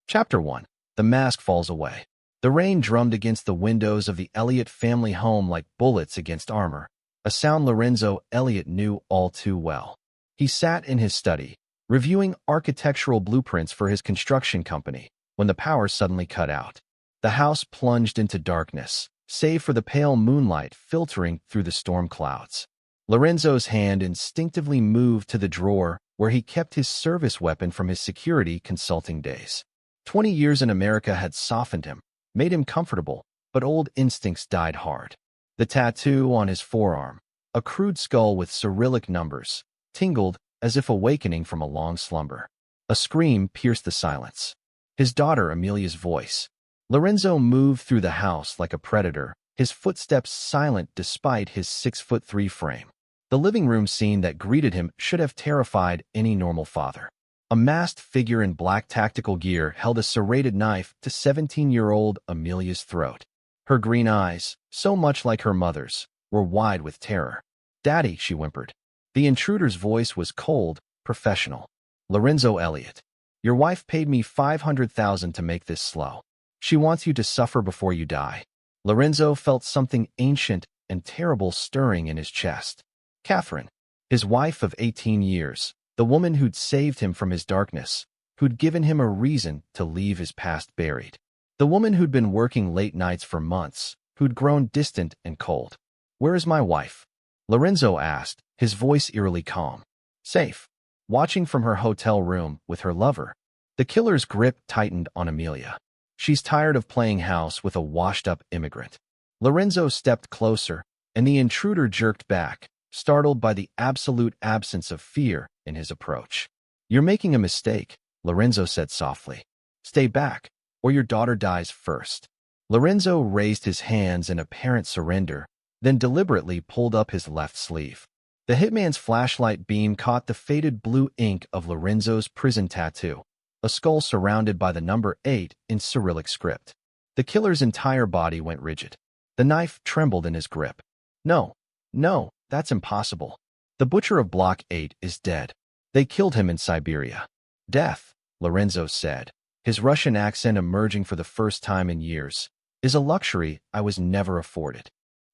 Chapter 1. The mask falls away. The rain drummed against the windows of the Elliott family home like bullets against armor, a sound Lorenzo Elliott knew all too well. He sat in his study, reviewing architectural blueprints for his construction company, when the power suddenly cut out. The house plunged into darkness, save for the pale moonlight filtering through the storm clouds. Lorenzo's hand instinctively moved to the drawer where he kept his service weapon from his security consulting days. 20 years in America had softened him, made him comfortable, but old instincts died hard. The tattoo on his forearm, a crude skull with Cyrillic numbers, tingled as if awakening from a long slumber. A scream pierced the silence. His daughter Amelia's voice. Lorenzo moved through the house like a predator, his footsteps silent despite his 6'3" frame. The living room scene that greeted him should have terrified any normal father. A masked figure in black tactical gear held a serrated knife to 17-year-old Amelia's throat. Her green eyes, so much like her mother's, were wide with terror. "Daddy," she whimpered. The intruder's voice was cold, professional. "Lorenzo Elliott, your wife paid me $500,000 to make this slow. She wants you to suffer before you die." Lorenzo felt something ancient and terrible stirring in his chest. Catherine, his wife of 18 years, the woman who'd saved him from his darkness, who'd given him a reason to leave his past buried. The woman who'd been working late nights for months, who'd grown distant and cold. "Where is my wife?" Lorenzo asked, his voice eerily calm. "Safe, watching from her hotel room with her lover." The killer's grip tightened on Amelia. "She's tired of playing house with a washed-up immigrant." Lorenzo stepped closer, and the intruder jerked back, startled by the absolute absence of fear in his approach. "You're making a mistake," Lorenzo said softly. "Stay back, or your daughter dies first." Lorenzo raised his hands in apparent surrender, then deliberately pulled up his left sleeve. The hitman's flashlight beam caught the faded blue ink of Lorenzo's prison tattoo, a skull surrounded by the number 8 in Cyrillic script. The killer's entire body went rigid. The knife trembled in his grip. "No, no, that's impossible. The butcher of Block 8 is dead. They killed him in Siberia." "Death," Lorenzo said, his Russian accent emerging for the first time in years, "is a luxury I was never afforded."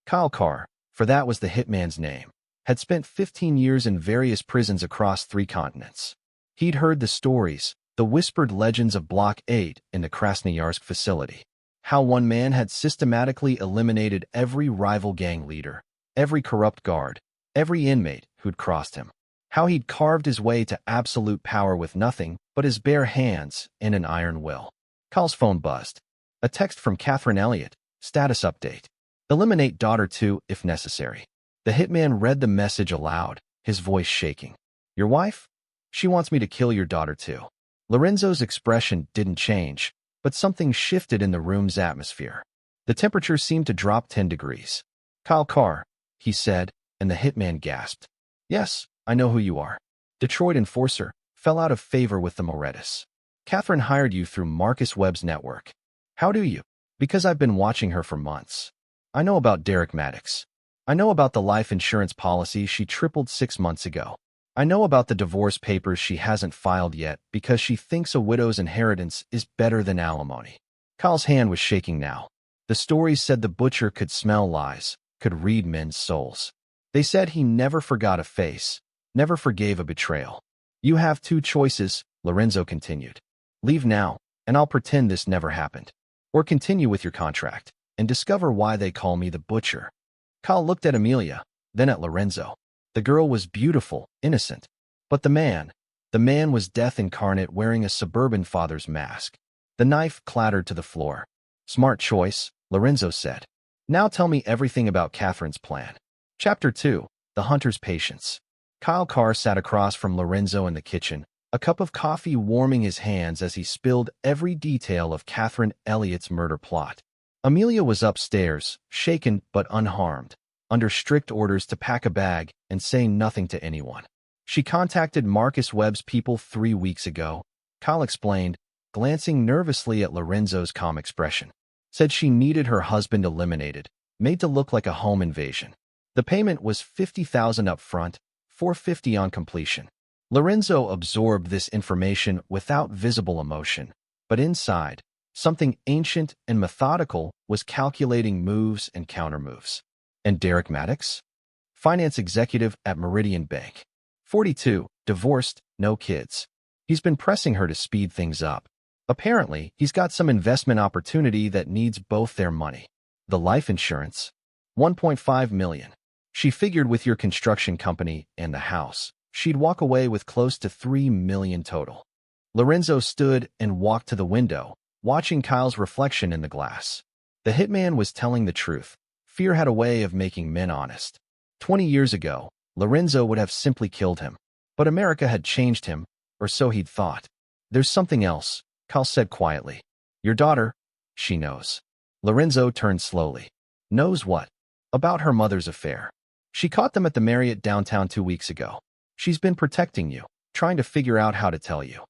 Kyle Carr, for that was the hitman's name, had spent 15 years in various prisons across 3 continents. He'd heard the stories, the whispered legends of Block 8 in the Krasnoyarsk facility. How one man had systematically eliminated every rival gang leader, every corrupt guard, every inmate who'd crossed him. How he'd carved his way to absolute power with nothing but his bare hands and an iron will. Kyle's phone buzzed. A text from Catherine Elliott. "Status update. Eliminate daughter 2 if necessary." The hitman read the message aloud, his voice shaking. "Your wife? She wants me to kill your daughter too." Lorenzo's expression didn't change, but something shifted in the room's atmosphere. The temperature seemed to drop 10 degrees. "Kyle Carr," he said, and the hitman gasped. "Yes, I know who you are. Detroit enforcer, fell out of favor with the Moretus. Catherine hired you through Marcus Webb's network." "How do you?" "Because I've been watching her for months. I know about Derek Maddox. I know about the life insurance policy she tripled 6 months ago. I know about the divorce papers she hasn't filed yet because she thinks a widow's inheritance is better than alimony." Kyle's hand was shaking now. The stories said the butcher could smell lies, could read men's souls. They said he never forgot a face, never forgave a betrayal. "You have 2 choices," Lorenzo continued. "Leave now, and I'll pretend this never happened. Or continue with your contract, and discover why they call me the butcher." Kyle looked at Amelia, then at Lorenzo. The girl was beautiful, innocent. But the man was death incarnate wearing a suburban father's mask. The knife clattered to the floor. "Smart choice," Lorenzo said. "Now tell me everything about Catherine's plan." Chapter 2. The Hunter's Patience. Kyle Carr sat across from Lorenzo in the kitchen, a cup of coffee warming his hands as he spilled every detail of Catherine Elliott's murder plot. Amelia was upstairs, shaken but unharmed, under strict orders to pack a bag and say nothing to anyone. "She contacted Marcus Webb's people 3 weeks ago," Kyle explained, glancing nervously at Lorenzo's calm expression. "Said she needed her husband eliminated, made to look like a home invasion. The payment was $50,000 up front, $450 on completion." Lorenzo absorbed this information without visible emotion, But inside, something ancient and methodical was calculating moves and countermoves. And Derek Maddox? Finance executive at Meridian Bank. 42, divorced, no kids. He's been pressing her to speed things up. Apparently, he's got some investment opportunity that needs both their money. The life insurance? 1.5 million. She figured with your construction company and the house, she'd walk away with close to 3 million total. Lorenzo stood and walked to the window, watching Kyle's reflection in the glass. The hitman was telling the truth. Fear had a way of making men honest. 20 years ago, Lorenzo would have simply killed him. But America had changed him, or so he'd thought. There's something else, Kyle said quietly. Your daughter, she knows. Lorenzo turned slowly. Knows what? About her mother's affair. She caught them at the Marriott downtown 2 weeks ago. She's been protecting you, trying to figure out how to tell you.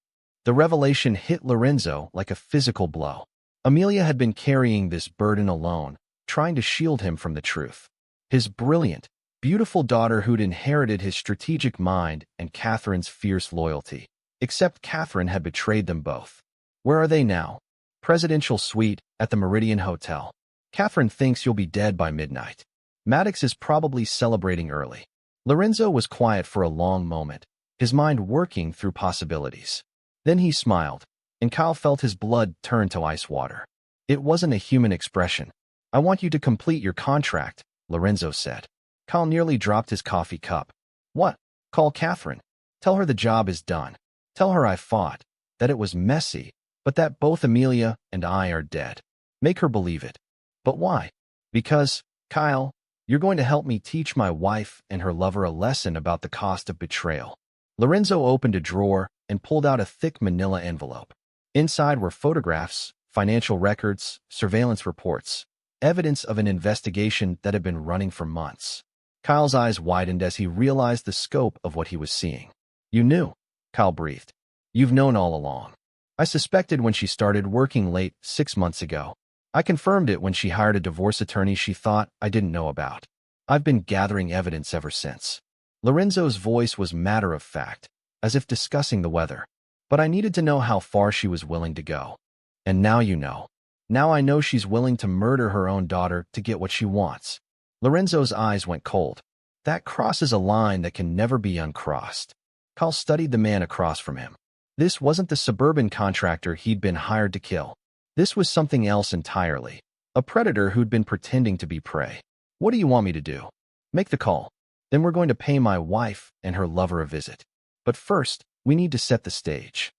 The revelation hit Lorenzo like a physical blow. Amelia had been carrying this burden alone, trying to shield him from the truth. His brilliant, beautiful daughter who'd inherited his strategic mind and Catherine's fierce loyalty. Except Catherine had betrayed them both. Where are they now? Presidential suite at the Meridian Hotel. Catherine thinks you'll be dead by midnight. Maddox is probably celebrating early. Lorenzo was quiet for a long moment, his mind working through possibilities. Then he smiled, and Kyle felt his blood turn to ice water. It wasn't a human expression. I want you to complete your contract, Lorenzo said. Kyle nearly dropped his coffee cup. What? Call Catherine. Tell her the job is done. Tell her I fought, that it was messy, but that both Amelia and I are dead. Make her believe it. But why? Because, Kyle, you're going to help me teach my wife and her lover a lesson about the cost of betrayal. Lorenzo opened a drawer and pulled out a thick manila envelope. Inside were photographs, financial records, surveillance reports, evidence of an investigation that had been running for months. Kyle's eyes widened as he realized the scope of what he was seeing. You knew, Kyle breathed. You've known all along. I suspected when she started working late 6 months ago. I confirmed it when she hired a divorce attorney she thought I didn't know about. I've been gathering evidence ever since. Lorenzo's voice was matter of fact, as if discussing the weather. But I needed to know how far she was willing to go. And now you know. Now I know she's willing to murder her own daughter to get what she wants. Lorenzo's eyes went cold. That crosses a line that can never be uncrossed. Kyle studied the man across from him. This wasn't the suburban contractor he'd been hired to kill. This was something else entirely. A predator who'd been pretending to be prey. What do you want me to do? Make the call. Then we're going to pay my wife and her lover a visit. But first, we need to set the stage.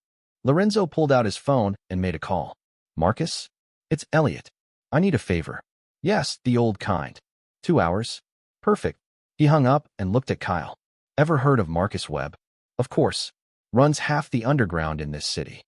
Lorenzo pulled out his phone and made a call. Marcus? It's Elliot. I need a favor. Yes, the old kind. 2 hours? Perfect. He hung up and looked at Kyle. Ever heard of Marcus Webb? Of course. Runs half the underground in this city.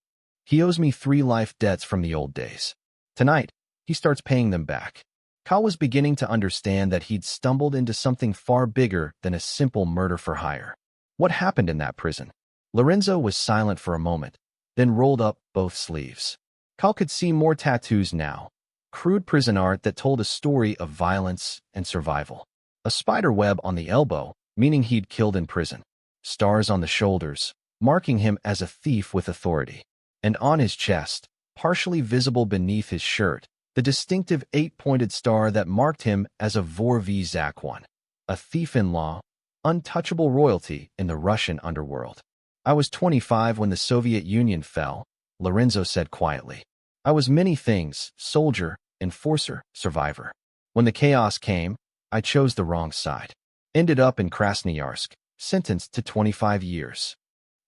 He owes me 3 life debts from the old days. Tonight, he starts paying them back. Kyle was beginning to understand that he'd stumbled into something far bigger than a simple murder for hire. What happened in that prison? Lorenzo was silent for a moment, then rolled up both sleeves. Kyle could see more tattoos now. Crude prison art that told a story of violence and survival. A spider web on the elbow, meaning he'd killed in prison. Stars on the shoulders, marking him as a thief with authority. And on his chest, partially visible beneath his shirt, the distinctive 8-pointed star that marked him as a Vorvi Zakwan, a thief-in-law, untouchable royalty in the Russian underworld. I was 25 when the Soviet Union fell, Lorenzo said quietly. I was many things, soldier, enforcer, survivor. When the chaos came, I chose the wrong side. Ended up in Krasnoyarsk, sentenced to 25 years.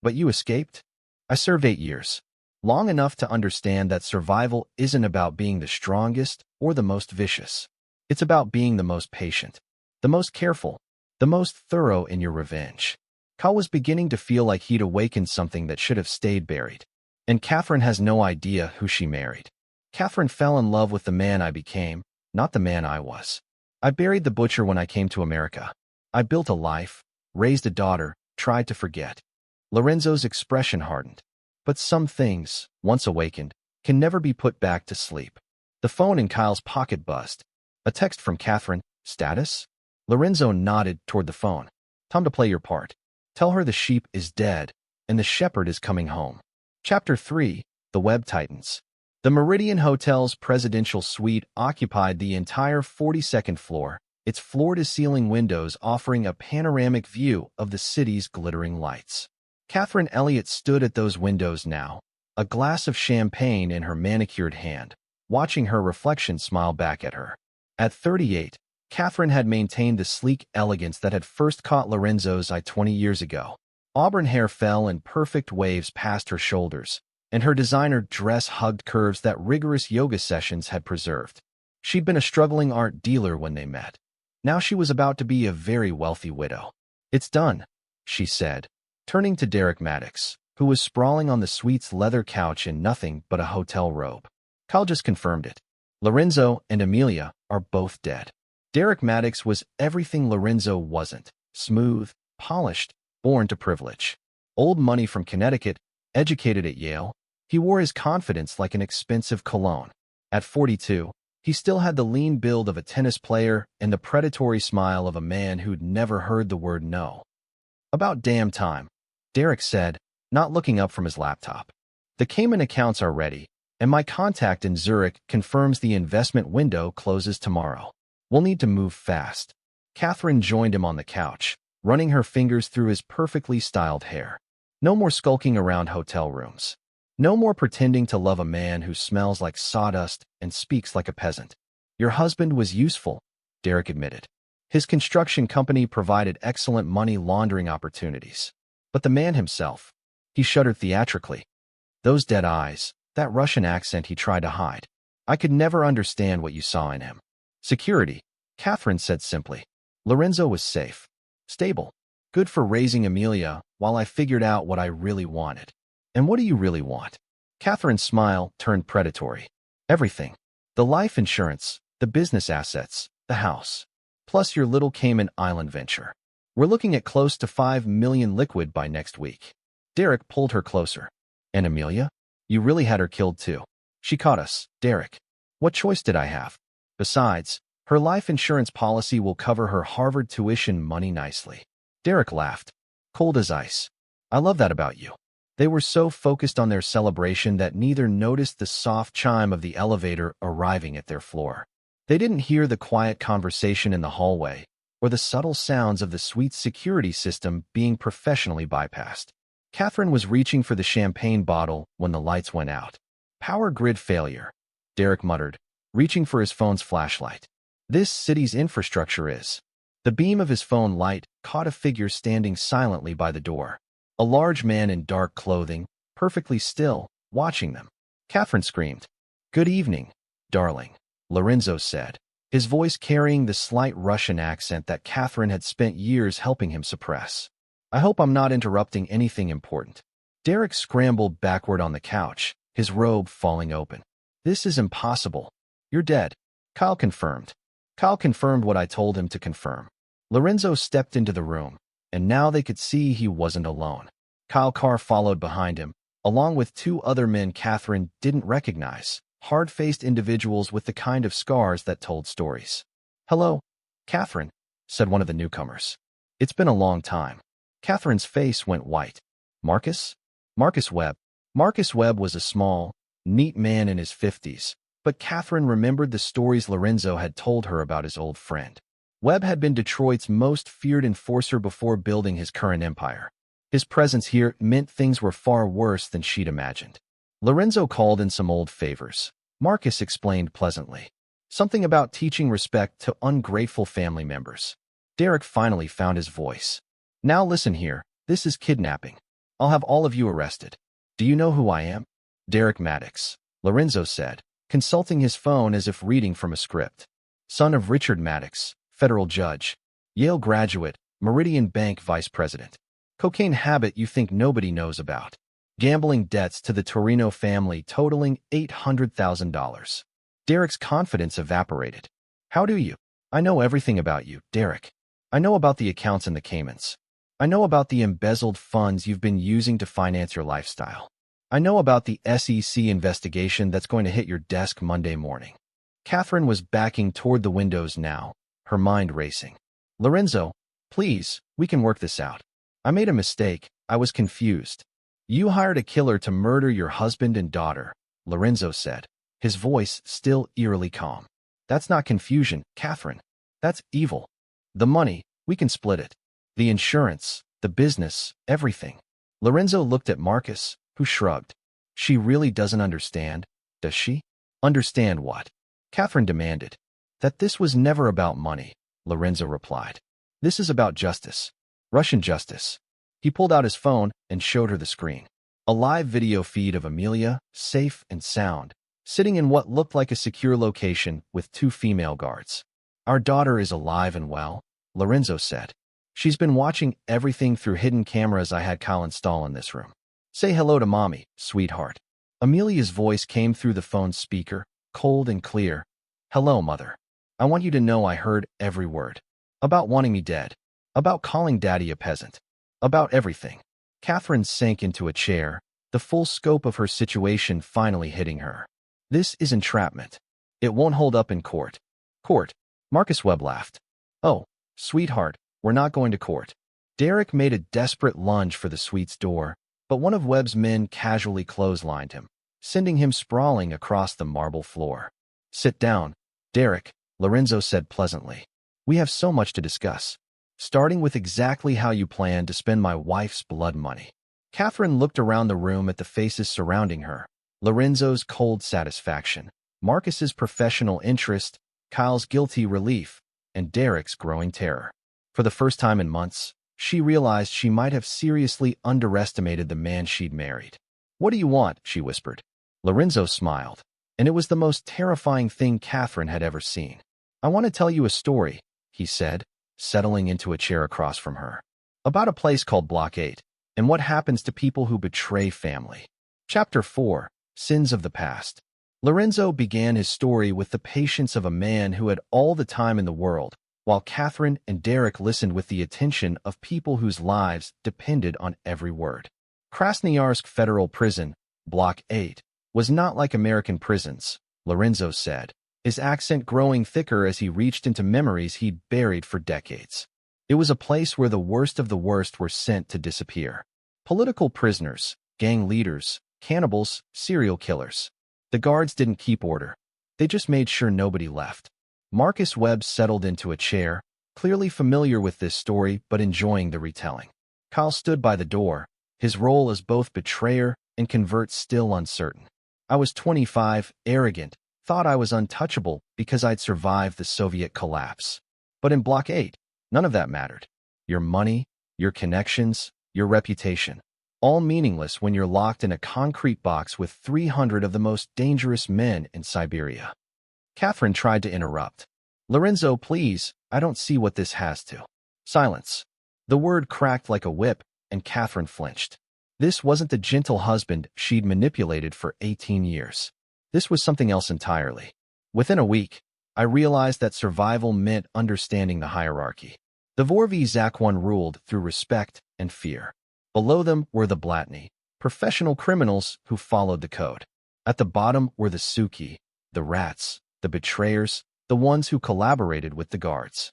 But you escaped? I served 8 years. Long enough to understand that survival isn't about being the strongest or the most vicious. It's about being the most patient, the most careful, the most thorough in your revenge. Kyle was beginning to feel like he'd awakened something that should have stayed buried. And Catherine has no idea who she married. Catherine fell in love with the man I became, not the man I was. I buried the butcher when I came to America. I built a life, raised a daughter, tried to forget. Lorenzo's expression hardened. But some things, once awakened, can never be put back to sleep. The phone in Kyle's pocket buzzed. A text from Catherine. Status? Lorenzo nodded toward the phone. Time to play your part. Tell her the sheep is dead, and the shepherd is coming home. Chapter 3. The Webb Titans. The Meridian Hotel's presidential suite occupied the entire 42nd floor, its floor-to-ceiling windows offering a panoramic view of the city's glittering lights. Catherine Elliott stood at those windows now, a glass of champagne in her manicured hand, watching her reflection smile back at her. At 38, Catherine had maintained the sleek elegance that had first caught Lorenzo's eye 20 years ago. Auburn hair fell in perfect waves past her shoulders, and her designer dress hugged curves that rigorous yoga sessions had preserved. She'd been a struggling art dealer when they met. Now she was about to be a very wealthy widow. "It's done," she said, turning to Derek Maddox, who was sprawling on the suite's leather couch in nothing but a hotel robe. "Kyle just confirmed it. Lorenzo and Amelia are both dead." Derek Maddox was everything Lorenzo wasn't: smooth, polished, born to privilege. Old money from Connecticut, educated at Yale, he wore his confidence like an expensive cologne. At 42, he still had the lean build of a tennis player and the predatory smile of a man who'd never heard the word no. "About damn time," Derek said, not looking up from his laptop. "The Cayman accounts are ready, and my contact in Zurich confirms the investment window closes tomorrow. We'll need to move fast." Catherine joined him on the couch, running her fingers through his perfectly styled hair. "No more skulking around hotel rooms. No more pretending to love a man who smells like sawdust and speaks like a peasant." "Your husband was useful," Derek admitted. "His construction company provided excellent money laundering opportunities. But the man himself," he shuddered theatrically. "Those dead eyes, that Russian accent he tried to hide. I could never understand what you saw in him." "Security," Catherine said simply. "Lorenzo was safe, stable, good for raising Amelia while I figured out what I really wanted." "And what do you really want?" Catherine's smile turned predatory. "Everything. The life insurance, the business assets, the house. Plus your little Cayman Island venture. We're looking at close to $5 million liquid by next week." Derek pulled her closer. "And Amelia? You really had her killed too." "She caught us, Derek. What choice did I have? Besides, her life insurance policy will cover her Harvard tuition money nicely." Derek laughed, cold as ice. "I love that about you." They were so focused on their celebration that neither noticed the soft chime of the elevator arriving at their floor. They didn't hear the quiet conversation in the hallway, or the subtle sounds of the suite's security system being professionally bypassed. Catherine was reaching for the champagne bottle when the lights went out. "Power grid failure," Derek muttered, reaching for his phone's flashlight. "This city's infrastructure is." The beam of his phone light caught a figure standing silently by the door. A large man in dark clothing, perfectly still, watching them. Catherine screamed. "Good evening, darling," Lorenzo said, his voice carrying the slight Russian accent that Catherine had spent years helping him suppress. "I hope I'm not interrupting anything important." Derek scrambled backward on the couch, his robe falling open. "This is impossible. You're dead." Kyle confirmed. Kyle confirmed what I told him to confirm. Lorenzo stepped into the room, and now they could see he wasn't alone. Kyle Carr followed behind him, along with two other men Catherine didn't recognize, hard-faced individuals with the kind of scars that told stories. "Hello, Catherine," said one of the newcomers. "It's been a long time." Catherine's face went white. "Marcus?" "Marcus Webb." Marcus Webb was a small, neat man in his 50s, but Catherine remembered the stories Lorenzo had told her about his old friend. Webb had been Detroit's most feared enforcer before building his current empire. His presence here meant things were far worse than she'd imagined. Lorenzo called in some old favors, Marcus explained pleasantly. Something about teaching respect to ungrateful family members. Derek finally found his voice. "Now listen here, this is kidnapping. I'll have all of you arrested. Do you know who I am?" "Derek Maddox," Lorenzo said, consulting his phone as if reading from a script. "Son of Richard Maddox, federal judge, Yale graduate, Meridian Bank vice president. Cocaine habit you think nobody knows about. Gambling debts to the Torino family totaling $800,000. Derek's confidence evaporated. "How do you?" "I know everything about you, Derek. I know about the accounts in the Caymans. I know about the embezzled funds you've been using to finance your lifestyle. I know about the SEC investigation that's going to hit your desk Monday morning." Catherine was backing toward the windows now, her mind racing. "Lorenzo, please, we can work this out. I made a mistake. I was confused. You hired a killer to murder your husband and daughter, Lorenzo said, his voice still eerily calm. That's not confusion, Catherine. That's evil. The money, we can split it. The insurance, the business, everything. Lorenzo looked at Marcus, who shrugged. She really doesn't understand, does she? Understand what? Catherine demanded. That this was never about money, Lorenzo replied. This is about justice. Russian justice. He pulled out his phone and showed her the screen. A live video feed of Amelia, safe and sound, sitting in what looked like a secure location with 2 female guards. Our daughter is alive and well, Lorenzo said. She's been watching everything through hidden cameras I had Kyle install in this room. Say hello to Mommy, sweetheart. Amelia's voice came through the phone's speaker, cold and clear. Hello, Mother. I want you to know I heard every word. About wanting me dead. About calling Daddy a peasant. About everything. Catherine sank into a chair, the full scope of her situation finally hitting her. This is entrapment. It won't hold up in court. Court. Marcus Webb laughed. Oh, sweetheart, we're not going to court. Derek made a desperate lunge for the suite's door, but one of Webb's men casually clotheslined him, sending him sprawling across the marble floor. Sit down, Derek, Lorenzo said pleasantly. We have so much to discuss. Starting with exactly how you plan to spend my wife's blood money. Catherine looked around the room at the faces surrounding her. Lorenzo's cold satisfaction, Marcus's professional interest, Kyle's guilty relief, and Derek's growing terror. For the first time in months, she realized she might have seriously underestimated the man she'd married. What do you want? She whispered. Lorenzo smiled, and it was the most terrifying thing Catherine had ever seen. I want to tell you a story, he said, settling into a chair across from her. About a place called Block 8, and what happens to people who betray family. Chapter 4, Sins of the Past. Lorenzo began his story with the patience of a man who had all the time in the world, while Catherine and Derek listened with the attention of people whose lives depended on every word. Krasnoyarsk Federal Prison, Block 8, was not like American prisons, Lorenzo said, his accent growing thicker as he reached into memories he'd buried for decades. It was a place where the worst of the worst were sent to disappear. Political prisoners, gang leaders, cannibals, serial killers. The guards didn't keep order. They just made sure nobody left. Marcus Webb settled into a chair, clearly familiar with this story but enjoying the retelling. Kyle stood by the door, his role as both betrayer and convert still uncertain. I was 25, arrogant, thought I was untouchable because I'd survived the Soviet collapse. But in Block 8, none of that mattered. Your money, your connections, your reputation. All meaningless when you're locked in a concrete box with 300 of the most dangerous men in Siberia. Catherine tried to interrupt. Lorenzo, please, I don't see what this has to. Silence. The word cracked like a whip, and Catherine flinched. This wasn't the gentle husband she'd manipulated for 18 years. This was something else entirely. Within a week, I realized that survival meant understanding the hierarchy. The Vorvi Zakwan ruled through respect and fear. Below them were the Blatny, professional criminals who followed the code. At the bottom were the Suki, the rats, the betrayers, the ones who collaborated with the guards.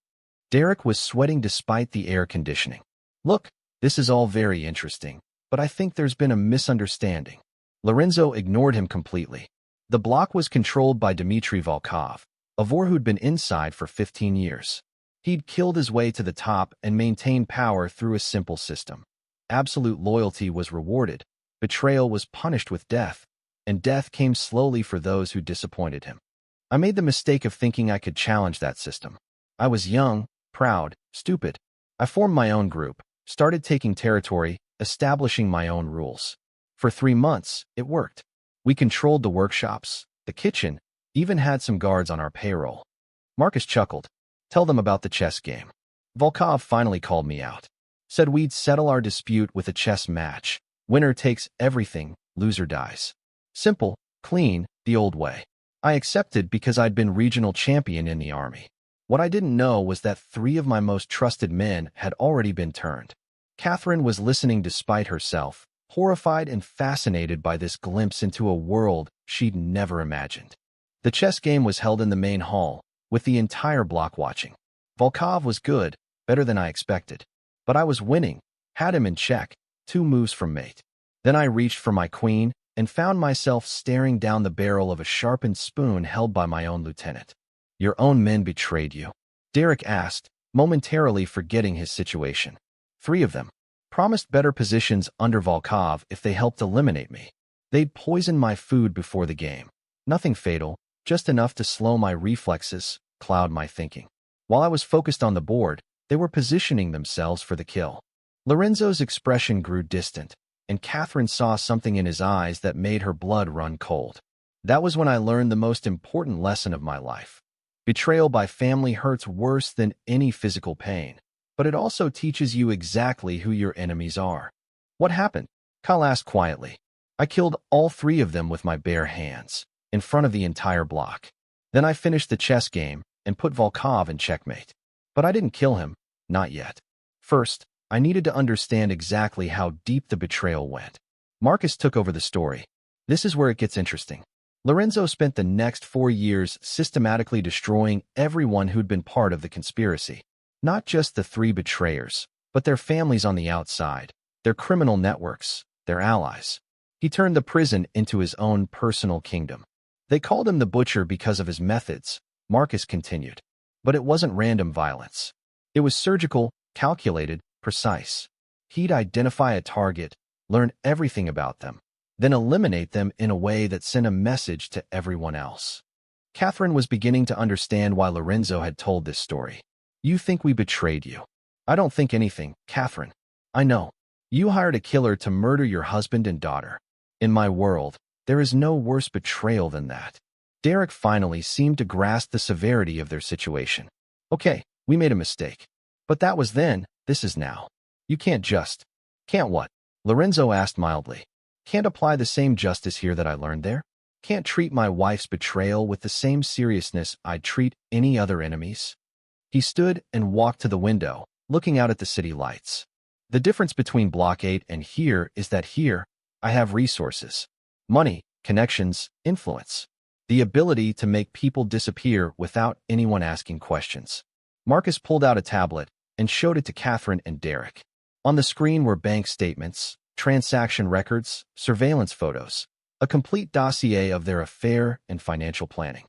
Derek was sweating despite the air conditioning. Look, this is all very interesting, but I think there's been a misunderstanding. Lorenzo ignored him completely. The block was controlled by Dmitry Volkov, a Vor who'd been inside for 15 years. He'd killed his way to the top and maintained power through a simple system. Absolute loyalty was rewarded, betrayal was punished with death, and death came slowly for those who disappointed him. I made the mistake of thinking I could challenge that system. I was young, proud, stupid. I formed my own group, started taking territory, establishing my own rules. For 3 months, it worked. We controlled the workshops, the kitchen, even had some guards on our payroll. Marcus chuckled. Tell them about the chess game. Volkov finally called me out. Said we'd settle our dispute with a chess match. Winner takes everything, loser dies. Simple, clean, the old way. I accepted because I'd been regional champion in the army. What I didn't know was that 3 of my most trusted men had already been turned. Catherine was listening despite herself, horrified and fascinated by this glimpse into a world she'd never imagined. The chess game was held in the main hall, with the entire block watching. Volkov was good, better than I expected. But I was winning, had him in check, 2 moves from mate. Then I reached for my queen and found myself staring down the barrel of a sharpened spoon held by my own lieutenant. Your own men betrayed you? Derek asked, momentarily forgetting his situation. 3 of them. Promised better positions under Volkov if they helped eliminate me. They'd poisoned my food before the game. Nothing fatal, just enough to slow my reflexes, cloud my thinking. While I was focused on the board, they were positioning themselves for the kill. Lorenzo's expression grew distant, and Catherine saw something in his eyes that made her blood run cold. That was when I learned the most important lesson of my life. Betrayal by family hurts worse than any physical pain, but it also teaches you exactly who your enemies are. What happened? Kyle asked quietly. I killed all 3 of them with my bare hands, in front of the entire block. Then I finished the chess game and put Volkov in checkmate. But I didn't kill him, not yet. First, I needed to understand exactly how deep the betrayal went. Marcus took over the story. This is where it gets interesting. Lorenzo spent the next 4 years systematically destroying everyone who'd been part of the conspiracy. Not just the 3 betrayers, but their families on the outside, their criminal networks, their allies. He turned the prison into his own personal kingdom. They called him the Butcher because of his methods, Marcus continued. But it wasn't random violence. It was surgical, calculated, precise. He'd identify a target, learn everything about them, then eliminate them in a way that sent a message to everyone else. Catherine was beginning to understand why Lorenzo had told this story. You think we betrayed you? I don't think anything, Catherine. I know. You hired a killer to murder your husband and daughter. In my world, there is no worse betrayal than that. Derek finally seemed to grasp the severity of their situation. Okay, we made a mistake. But that was then, this is now. You can't just... Can't what? Lorenzo asked mildly. Can't apply the same justice here that I learned there? Can't treat my wife's betrayal with the same seriousness I'd treat any other enemies? He stood and walked to the window, looking out at the city lights. The difference between Block 8 and here is that here, I have resources. Money, connections, influence. The ability to make people disappear without anyone asking questions. Marcus pulled out a tablet and showed it to Catherine and Derek. On the screen were bank statements, transaction records, surveillance photos, a complete dossier of their affair and financial planning.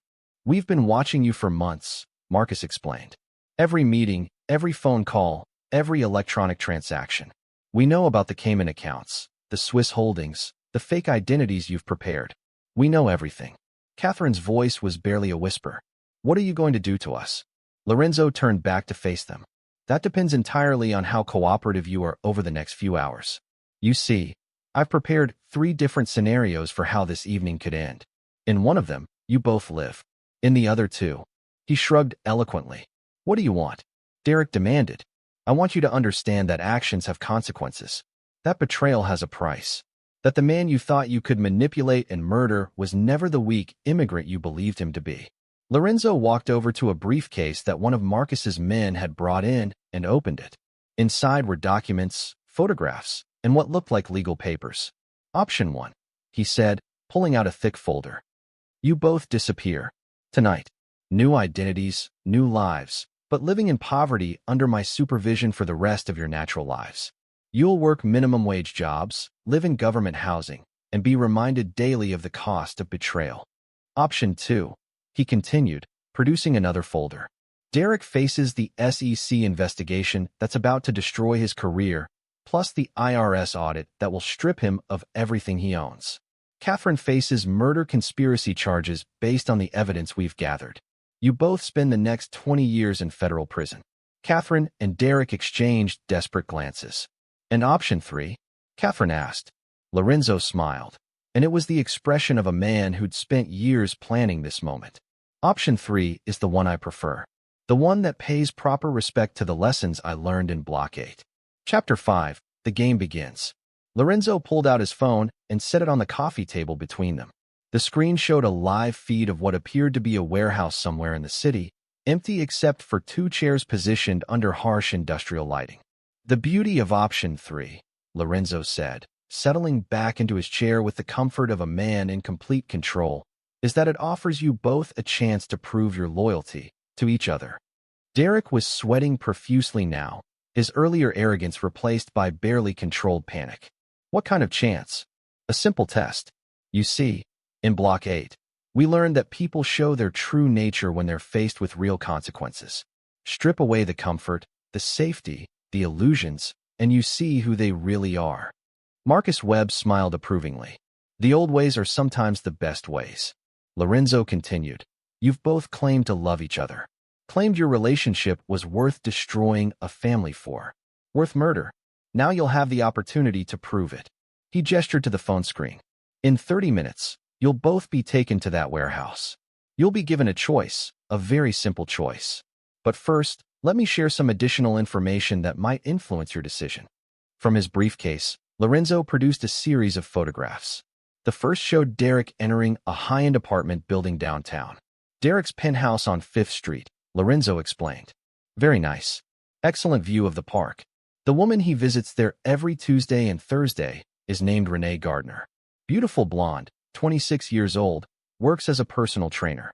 We've been watching you for months, Marcus explained. Every meeting, every phone call, every electronic transaction. We know about the Cayman accounts, the Swiss holdings, the fake identities you've prepared. We know everything. Catherine's voice was barely a whisper. What are you going to do to us? Lorenzo turned back to face them. That depends entirely on how cooperative you are over the next few hours. You see, I've prepared 3 different scenarios for how this evening could end. In one of them, you both live. In the other 2, he shrugged eloquently. What do you want? Derek demanded. I want you to understand that actions have consequences. That betrayal has a price. That the man you thought you could manipulate and murder was never the weak immigrant you believed him to be. Lorenzo walked over to a briefcase that one of Marcus's men had brought in and opened it. Inside were documents, photographs, and what looked like legal papers. Option 1, he said, pulling out a thick folder. You both disappear. Tonight. New identities, new lives, but living in poverty under my supervision for the rest of your natural lives. You'll work minimum wage jobs, live in government housing, and be reminded daily of the cost of betrayal. Option 2, he continued, producing another folder. Derek faces the SEC investigation that's about to destroy his career, plus the IRS audit that will strip him of everything he owns. Catherine faces murder conspiracy charges based on the evidence we've gathered. You both spend the next 20 years in federal prison. Catherine and Derek exchanged desperate glances. And option 3? Catherine asked. Lorenzo smiled, and it was the expression of a man who'd spent years planning this moment. Option 3 is the one I prefer. The one that pays proper respect to the lessons I learned in Block 8. Chapter 5, the game begins. Lorenzo pulled out his phone and set it on the coffee table between them. The screen showed a live feed of what appeared to be a warehouse somewhere in the city, empty except for 2 chairs positioned under harsh industrial lighting. The beauty of option 3, Lorenzo said, settling back into his chair with the comfort of a man in complete control, is that it offers you both a chance to prove your loyalty to each other. Derek was sweating profusely now, his earlier arrogance replaced by barely controlled panic. What kind of chance? A simple test. You see, in Block 8, we learned that people show their true nature when they're faced with real consequences. Strip away the comfort, the safety, the illusions, and you see who they really are. Marcus Webb smiled approvingly. The old ways are sometimes the best ways. Lorenzo continued. You've both claimed to love each other. Claimed your relationship was worth destroying a family for. Worth murder. Now you'll have the opportunity to prove it. He gestured to the phone screen. In 30 minutes, you'll both be taken to that warehouse. You'll be given a choice, a very simple choice. But first, let me share some additional information that might influence your decision. From his briefcase, Lorenzo produced a series of photographs. The first showed Derek entering a high-end apartment building downtown. Derek's penthouse on 5th Street, Lorenzo explained. Very nice. Excellent view of the park. The woman he visits there every Tuesday and Thursday is named Renee Gardner. Beautiful blonde, 26 years old, works as a personal trainer.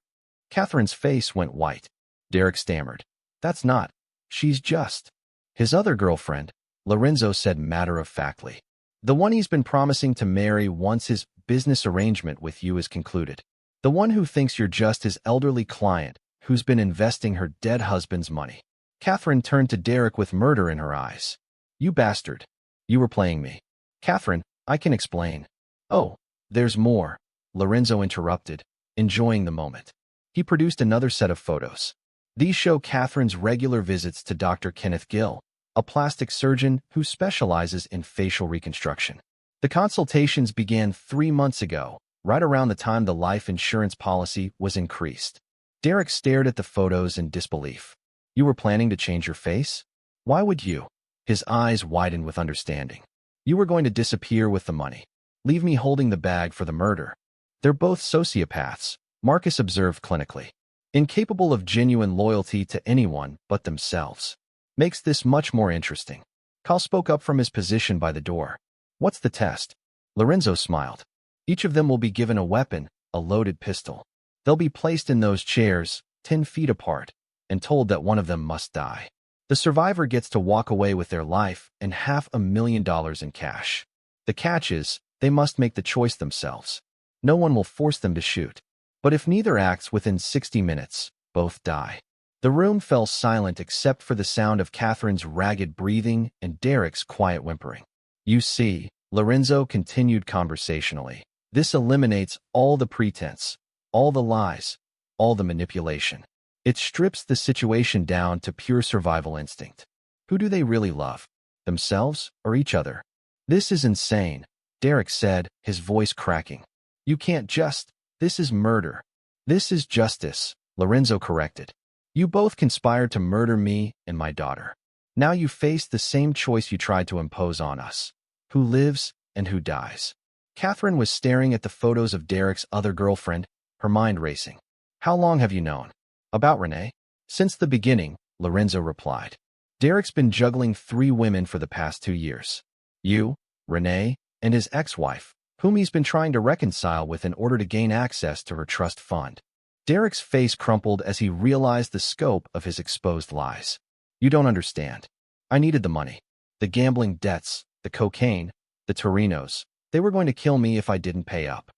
Catherine's face went white. Derek stammered. That's not. She's just. His other girlfriend, Lorenzo said matter-of-factly. The one he's been promising to marry once his business arrangement with you is concluded. The one who thinks you're just his elderly client who's been investing her dead husband's money. Catherine turned to Derek with murder in her eyes. You bastard. You were playing me. Catherine, I can explain. Oh, there's more. Lorenzo interrupted, enjoying the moment. He produced another set of photos. These show Catherine's regular visits to Dr. Kenneth Gill, a plastic surgeon who specializes in facial reconstruction. The consultations began 3 months ago, right around the time the life insurance policy was increased. Derek stared at the photos in disbelief. You were planning to change your face? Why would you? His eyes widened with understanding. You were going to disappear with the money. Leave me holding the bag for the murder. They're both sociopaths, Marcus observed clinically. Incapable of genuine loyalty to anyone but themselves. Makes this much more interesting. Kyle spoke up from his position by the door. What's the test? Lorenzo smiled. Each of them will be given a weapon, a loaded pistol. They'll be placed in those chairs, 10 feet apart, and told that one of them must die. The survivor gets to walk away with their life and $500,000 in cash. The catch is, they must make the choice themselves. No one will force them to shoot. But if neither acts within 60 minutes, both die. The room fell silent except for the sound of Catherine's ragged breathing and Derek's quiet whimpering. You see, Lorenzo continued conversationally. This eliminates all the pretense, all the lies, all the manipulation. It strips the situation down to pure survival instinct. Who do they really love? Themselves or each other? This is insane, Derek said, his voice cracking. You can't just. This is murder. This is justice, Lorenzo corrected. You both conspired to murder me and my daughter. Now you face the same choice you tried to impose on us. Who lives and who dies? Catherine was staring at the photos of Derek's other girlfriend, her mind racing. How long have you known? About Renee? Since the beginning, Lorenzo replied. Derek's been juggling 3 women for the past 2 years. You, Renee, and his ex-wife, whom he's been trying to reconcile with in order to gain access to her trust fund. Derek's face crumpled as he realized the scope of his exposed lies. You don't understand. I needed the money. The gambling debts, the cocaine, the Torinos. They were going to kill me if I didn't pay up.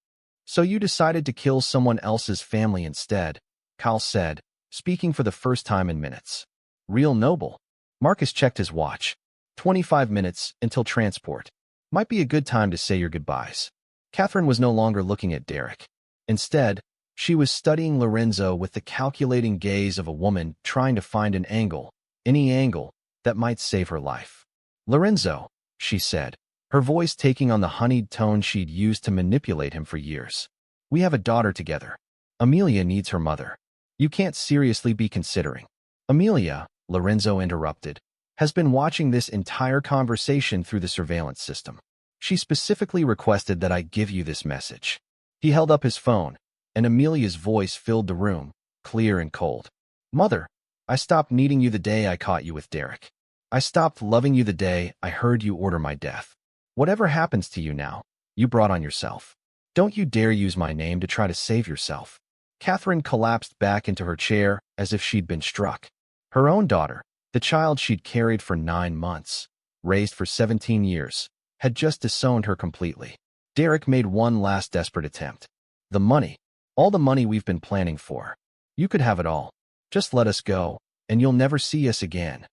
So you decided to kill someone else's family instead, Kyle said, speaking for the first time in minutes. Real noble. Marcus checked his watch. 25 minutes until transport. Might be a good time to say your goodbyes. Catherine was no longer looking at Derek. Instead, she was studying Lorenzo with the calculating gaze of a woman trying to find an angle, any angle, that might save her life. Lorenzo, she said, her voice taking on the honeyed tone she'd used to manipulate him for years. We have a daughter together. Amelia needs her mother. You can't seriously be considering. Amelia, Lorenzo interrupted, has been watching this entire conversation through the surveillance system. She specifically requested that I give you this message. He held up his phone, and Amelia's voice filled the room, clear and cold. Mother, I stopped needing you the day I caught you with Derek. I stopped loving you the day I heard you order my death. Whatever happens to you now, you brought on yourself. Don't you dare use my name to try to save yourself. Catherine collapsed back into her chair as if she'd been struck. Her own daughter, the child she'd carried for 9 months, raised for 17 years, had just disowned her completely. Derek made one last desperate attempt. The money. All the money we've been planning for. You could have it all. Just let us go, and you'll never see us again.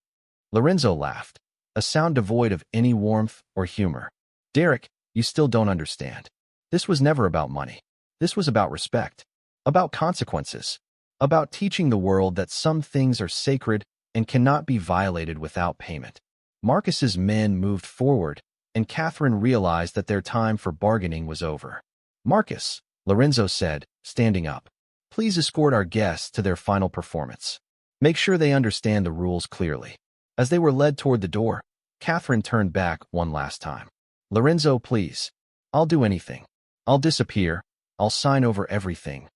Lorenzo laughed, a sound devoid of any warmth or humor. Derek, you still don't understand. This was never about money. This was about respect, about consequences, about teaching the world that some things are sacred and cannot be violated without payment. Marcus's men moved forward, and Catherine realized that their time for bargaining was over. Marcus, Lorenzo said, standing up, please escort our guests to their final performance. Make sure they understand the rules clearly. As they were led toward the door, Catherine turned back one last time. Lorenzo, please. I'll do anything. I'll disappear. I'll sign over everything.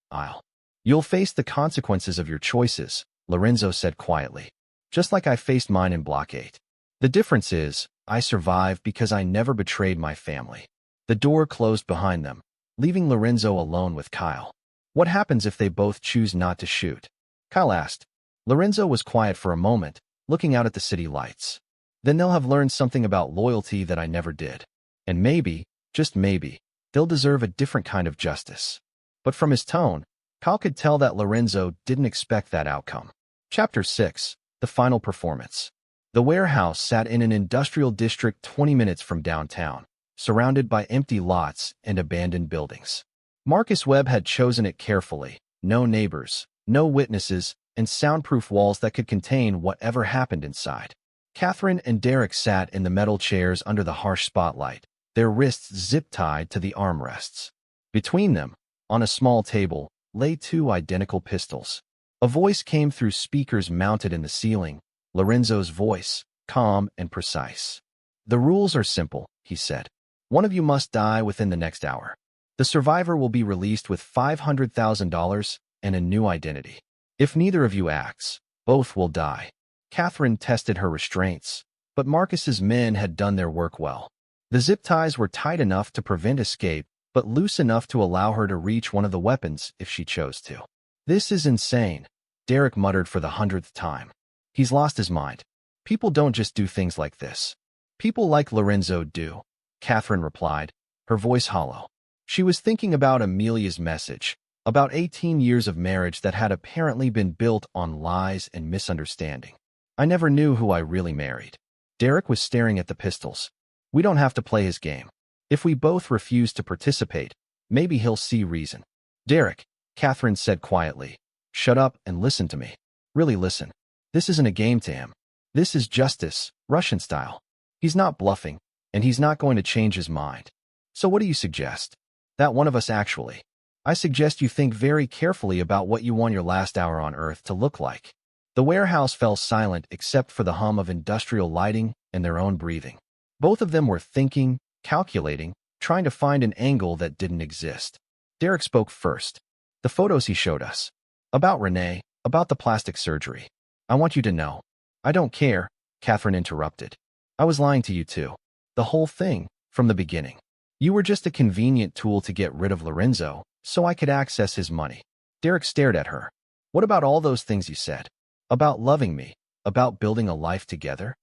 You'll face the consequences of your choices, Lorenzo said quietly. Just like I faced mine in Block 8. The difference is, I survived because I never betrayed my family. The door closed behind them, leaving Lorenzo alone with Kyle. What happens if they both choose not to shoot? Kyle asked. Lorenzo was quiet for a moment, looking out at the city lights. Then they'll have learned something about loyalty that I never did. And maybe, just maybe, they'll deserve a different kind of justice. But from his tone, Kyle could tell that Lorenzo didn't expect that outcome. Chapter 6. The Final Performance. The warehouse sat in an industrial district 20 minutes from downtown, surrounded by empty lots and abandoned buildings. Marcus Webb had chosen it carefully. No neighbors, no witnesses, and soundproof walls that could contain whatever happened inside. Catherine and Derek sat in the metal chairs under the harsh spotlight, their wrists zip-tied to the armrests. Between them, on a small table, lay two identical pistols. A voice came through speakers mounted in the ceiling, Lorenzo's voice, calm and precise. The rules are simple, he said. One of you must die within the next hour. The survivor will be released with $500,000 and a new identity. If neither of you acts, both will die. Catherine tested her restraints, but Marcus's men had done their work well. The zip ties were tight enough to prevent escape, but loose enough to allow her to reach one of the weapons if she chose to. This is insane, Derek muttered for the 100th time. He's lost his mind. People don't just do things like this. People like Lorenzo do, Catherine replied, her voice hollow. She was thinking about Amelia's message, about 18 years of marriage that had apparently been built on lies and misunderstanding. I never knew who I really married. Derek was staring at the pistols. We don't have to play his game. If we both refuse to participate, maybe he'll see reason. Derek, Catherine said quietly, shut up and listen to me. Really listen. This isn't a game to him. This is justice, Russian style. He's not bluffing, and he's not going to change his mind. So what do you suggest? That one of us actually. I suggest you think very carefully about what you want your last hour on Earth to look like. The warehouse fell silent except for the hum of industrial lighting and their own breathing. Both of them were thinking, calculating, trying to find an angle that didn't exist. Derek spoke first. The photos he showed us. About Renee, about the plastic surgery. I want you to know. I don't care, Catherine interrupted. I was lying to you too. The whole thing, from the beginning. You were just a convenient tool to get rid of Lorenzo, so I could access his money. Derek stared at her. What about all those things you said? About loving me? About building a life together?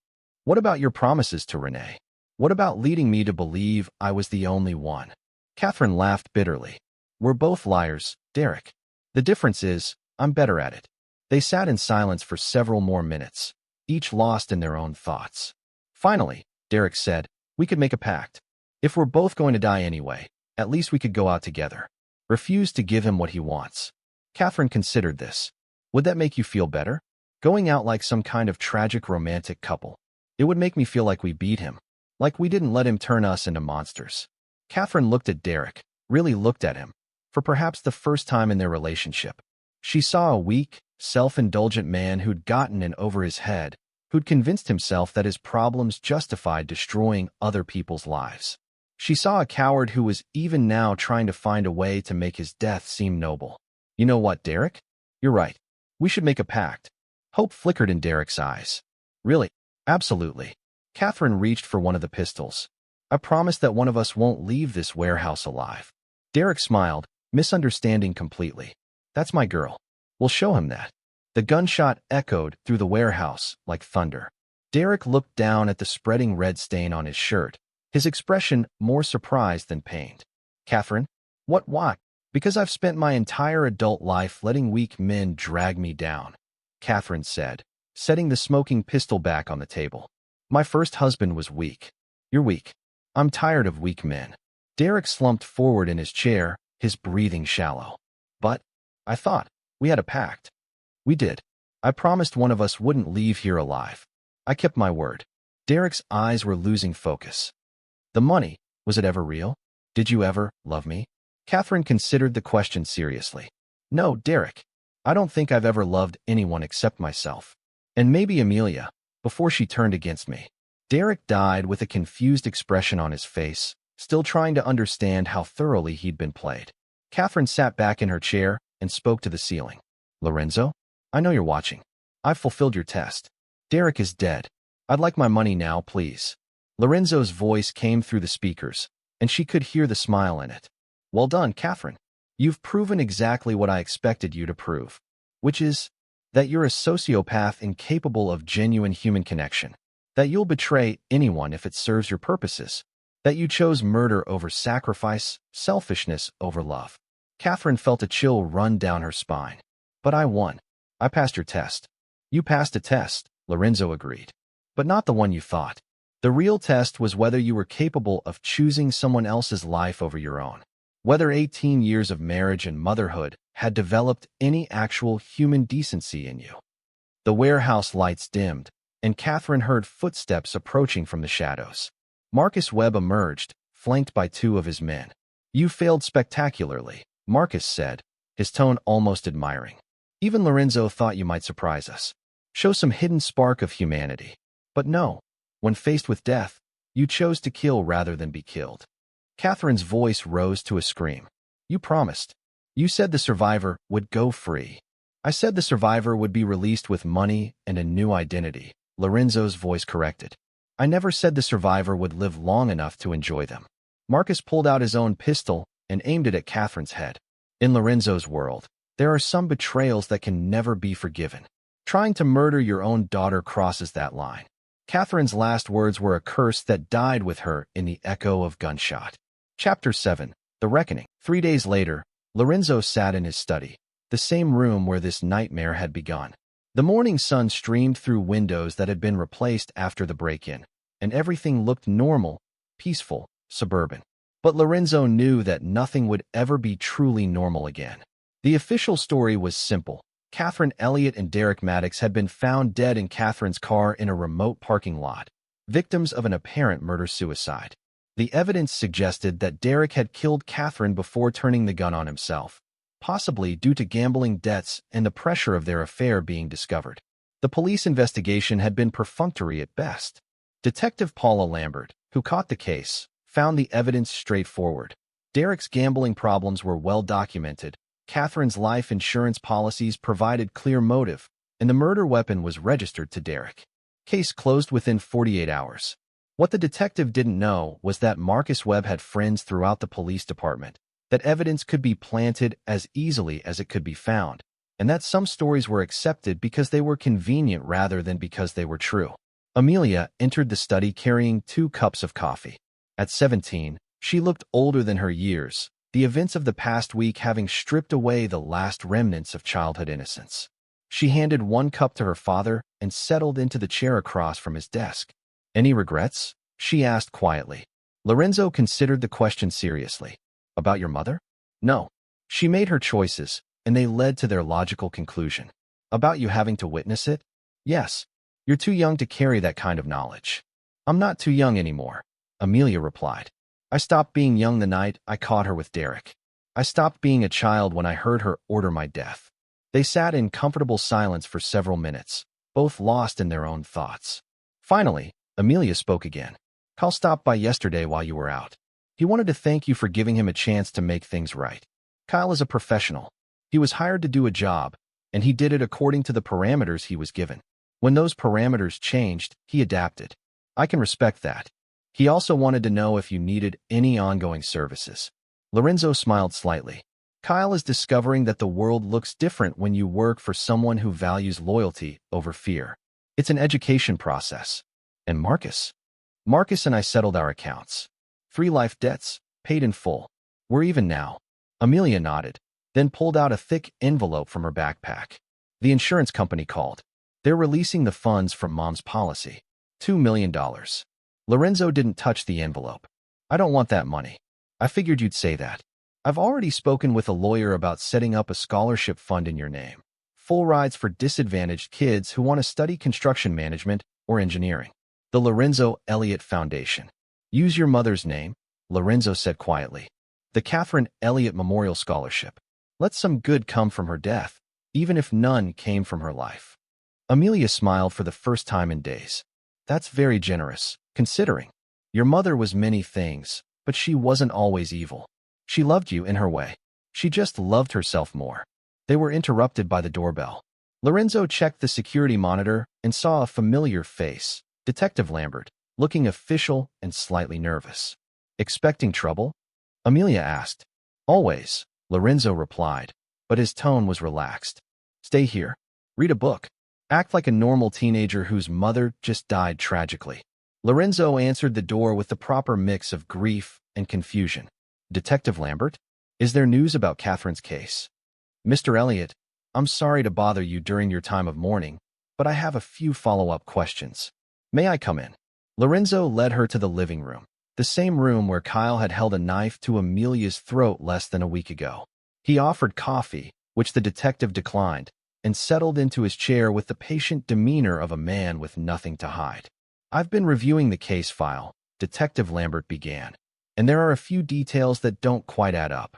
What about your promises to Renee? What about leading me to believe I was the only one? Catherine laughed bitterly. We're both liars, Derek. The difference is, I'm better at it. They sat in silence for several more minutes, each lost in their own thoughts. Finally, Derek said, we could make a pact. If we're both going to die anyway, at least we could go out together. Refuse to give him what he wants. Catherine considered this. Would that make you feel better? Going out like some kind of tragic romantic couple. It would make me feel like we beat him. Like we didn't let him turn us into monsters. Catherine looked at Derek, really looked at him, for perhaps the first time in their relationship. She saw a weak, self-indulgent man who'd gotten in over his head, who'd convinced himself that his problems justified destroying other people's lives. She saw a coward who was even now trying to find a way to make his death seem noble. You know what, Derek? You're right. We should make a pact. Hope flickered in Derek's eyes. Really? Absolutely. Catherine reached for one of the pistols. I promise that one of us won't leave this warehouse alive. Derek smiled, misunderstanding completely. That's my girl. We'll show him that. The gunshot echoed through the warehouse like thunder. Derek looked down at the spreading red stain on his shirt, his expression more surprised than pained. Catherine? Why? Because I've spent my entire adult life letting weak men drag me down, Catherine said, setting the smoking pistol back on the table. My first husband was weak. You're weak. I'm tired of weak men. Derek slumped forward in his chair, his breathing shallow. But, I thought, we had a pact. We did. I promised one of us wouldn't leave here alive. I kept my word. Derek's eyes were losing focus. The money, was it ever real? Did you ever love me? Catherine considered the question seriously. No, Derek. I don't think I've ever loved anyone except myself. And maybe Amelia, before she turned against me. Derek died with a confused expression on his face, still trying to understand how thoroughly he'd been played. Catherine sat back in her chair and spoke to the ceiling. Lorenzo? I know you're watching. I've fulfilled your test. Derek is dead. I'd like my money now, please. Lorenzo's voice came through the speakers, and she could hear the smile in it. Well done, Catherine. You've proven exactly what I expected you to prove, which is that you're a sociopath incapable of genuine human connection, that you'll betray anyone if it serves your purposes, that you chose murder over sacrifice, selfishness over love. Catherine felt a chill run down her spine. But I won. I passed your test. You passed a test, Lorenzo agreed. But not the one you thought. The real test was whether you were capable of choosing someone else's life over your own. Whether 18 years of marriage and motherhood had developed any actual human decency in you. The warehouse lights dimmed, and Catherine heard footsteps approaching from the shadows. Marcus Webb emerged, flanked by two of his men. You failed spectacularly, Marcus said, his tone almost admiring. Even Lorenzo thought you might surprise us. Show some hidden spark of humanity. But no, when faced with death, you chose to kill rather than be killed. Catherine's voice rose to a scream. You promised. You said the survivor would go free. I said the survivor would be released with money and a new identity, Lorenzo's voice corrected. I never said the survivor would live long enough to enjoy them. Marcus pulled out his own pistol and aimed it at Catherine's head. In Lorenzo's world, there are some betrayals that can never be forgiven. Trying to murder your own daughter crosses that line. Catherine's last words were a curse that died with her in the echo of gunshot. Chapter 7. The Reckoning. 3 days later, Lorenzo sat in his study, the same room where this nightmare had begun. The morning sun streamed through windows that had been replaced after the break-in, and everything looked normal, peaceful, suburban. But Lorenzo knew that nothing would ever be truly normal again. The official story was simple. Catherine Elliott and Derek Maddox had been found dead in Catherine's car in a remote parking lot, victims of an apparent murder-suicide. The evidence suggested that Derek had killed Catherine before turning the gun on himself, possibly due to gambling debts and the pressure of their affair being discovered. The police investigation had been perfunctory at best. Detective Paula Lambert, who caught the case, found the evidence straightforward. Derek's gambling problems were well documented, Catherine's life insurance policies provided clear motive, and the murder weapon was registered to Derek. Case closed within 48 hours. What the detective didn't know was that Marcus Webb had friends throughout the police department, that evidence could be planted as easily as it could be found, and that some stories were accepted because they were convenient rather than because they were true. Amelia entered the study carrying 2 cups of coffee. At 17, she looked older than her years, the events of the past week having stripped away the last remnants of childhood innocence. She handed 1 cup to her father and settled into the chair across from his desk. Any regrets? She asked quietly. Lorenzo considered the question seriously. About your mother? No. She made her choices, and they led to their logical conclusion. About you having to witness it? Yes. You're too young to carry that kind of knowledge. I'm not too young anymore, Amelia replied. I stopped being young the night I caught her with Derek. I stopped being a child when I heard her order my death. They sat in comfortable silence for several minutes, both lost in their own thoughts. Finally, Amelia spoke again. Kyle stopped by yesterday while you were out. He wanted to thank you for giving him a chance to make things right. Kyle is a professional. He was hired to do a job, and he did it according to the parameters he was given. When those parameters changed, he adapted. I can respect that. He also wanted to know if you needed any ongoing services. Lorenzo smiled slightly. Kyle is discovering that the world looks different when you work for someone who values loyalty over fear. It's an education process. And Marcus? Marcus and I settled our accounts. 3 life debts, paid in full. We're even now. Amelia nodded, then pulled out a thick envelope from her backpack. The insurance company called. They're releasing the funds from Mom's policy. $2 million. Lorenzo didn't touch the envelope. I don't want that money. I figured you'd say that. I've already spoken with a lawyer about setting up a scholarship fund in your name. Full rides for disadvantaged kids who want to study construction management or engineering. The Lorenzo Elliott Foundation. Use your mother's name, Lorenzo said quietly. The Catherine Elliott Memorial Scholarship. Let some good come from her death, even if none came from her life. Amelia smiled for the first time in days. That's very generous, considering. Your mother was many things, but she wasn't always evil. She loved you in her way. She just loved herself more. They were interrupted by the doorbell. Lorenzo checked the security monitor and saw a familiar face, Detective Lambert, looking official and slightly nervous. Expecting trouble? Amelia asked. Always, Lorenzo replied, but his tone was relaxed. Stay here. Read a book. Act like a normal teenager whose mother just died tragically. Lorenzo answered the door with the proper mix of grief and confusion. Detective Lambert? Is there news about Catherine's case? Mr. Elliott, I'm sorry to bother you during your time of mourning, but I have a few follow-up questions. May I come in? Lorenzo led her to the living room, the same room where Kyle had held a knife to Amelia's throat less than a week ago. He offered coffee, which the detective declined, and settled into his chair with the patient demeanor of a man with nothing to hide. I've been reviewing the case file, Detective Lambert began, and there are a few details that don't quite add up.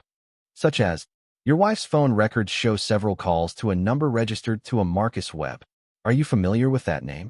Such as, your wife's phone records show several calls to a number registered to a Marcus Webb. Are you familiar with that name?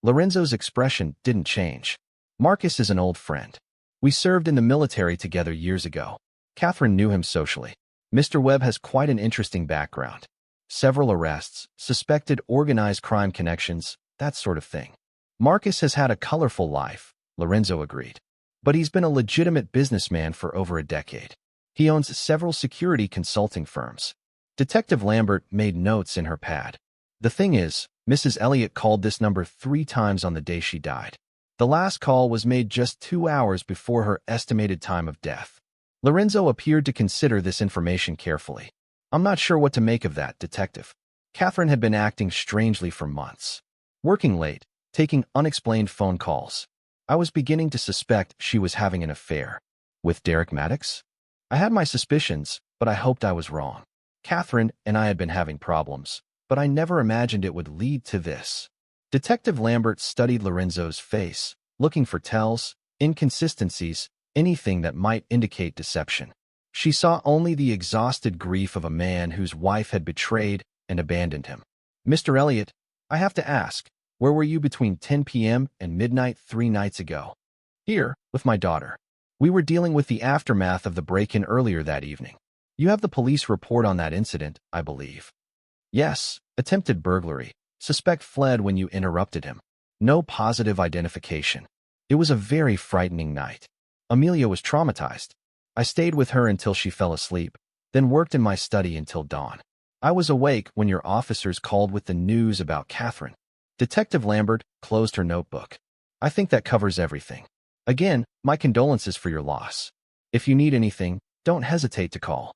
Lorenzo's expression didn't change. Marcus is an old friend. We served in the military together years ago. Catherine knew him socially. Mr. Webb has quite an interesting background. Several arrests, suspected organized crime connections, that sort of thing. Marcus has had a colorful life, Lorenzo agreed. But he's been a legitimate businessman for over a decade. He owns several security consulting firms. Detective Lambert made notes in her pad. The thing is, Mrs. Elliott called this number 3 times on the day she died. The last call was made just 2 hours before her estimated time of death. Lorenzo appeared to consider this information carefully. I'm not sure what to make of that, Detective. Catherine had been acting strangely for months. Working late, taking unexplained phone calls. I was beginning to suspect she was having an affair. With Derek Maddox? I had my suspicions, but I hoped I was wrong. Catherine and I had been having problems, but I never imagined it would lead to this. Detective Lambert studied Lorenzo's face, looking for tells, inconsistencies, anything that might indicate deception. She saw only the exhausted grief of a man whose wife had betrayed and abandoned him. Mr. Elliott, I have to ask, where were you between 10 p.m. and midnight 3 nights ago? Here, with my daughter. We were dealing with the aftermath of the break-in earlier that evening. You have the police report on that incident, I believe. Yes, attempted burglary. Suspect fled when you interrupted him. No positive identification. It was a very frightening night. Amelia was traumatized. I stayed with her until she fell asleep, then worked in my study until dawn. I was awake when your officers called with the news about Catherine. Detective Lambert closed her notebook. I think that covers everything. Again, my condolences for your loss. If you need anything, don't hesitate to call.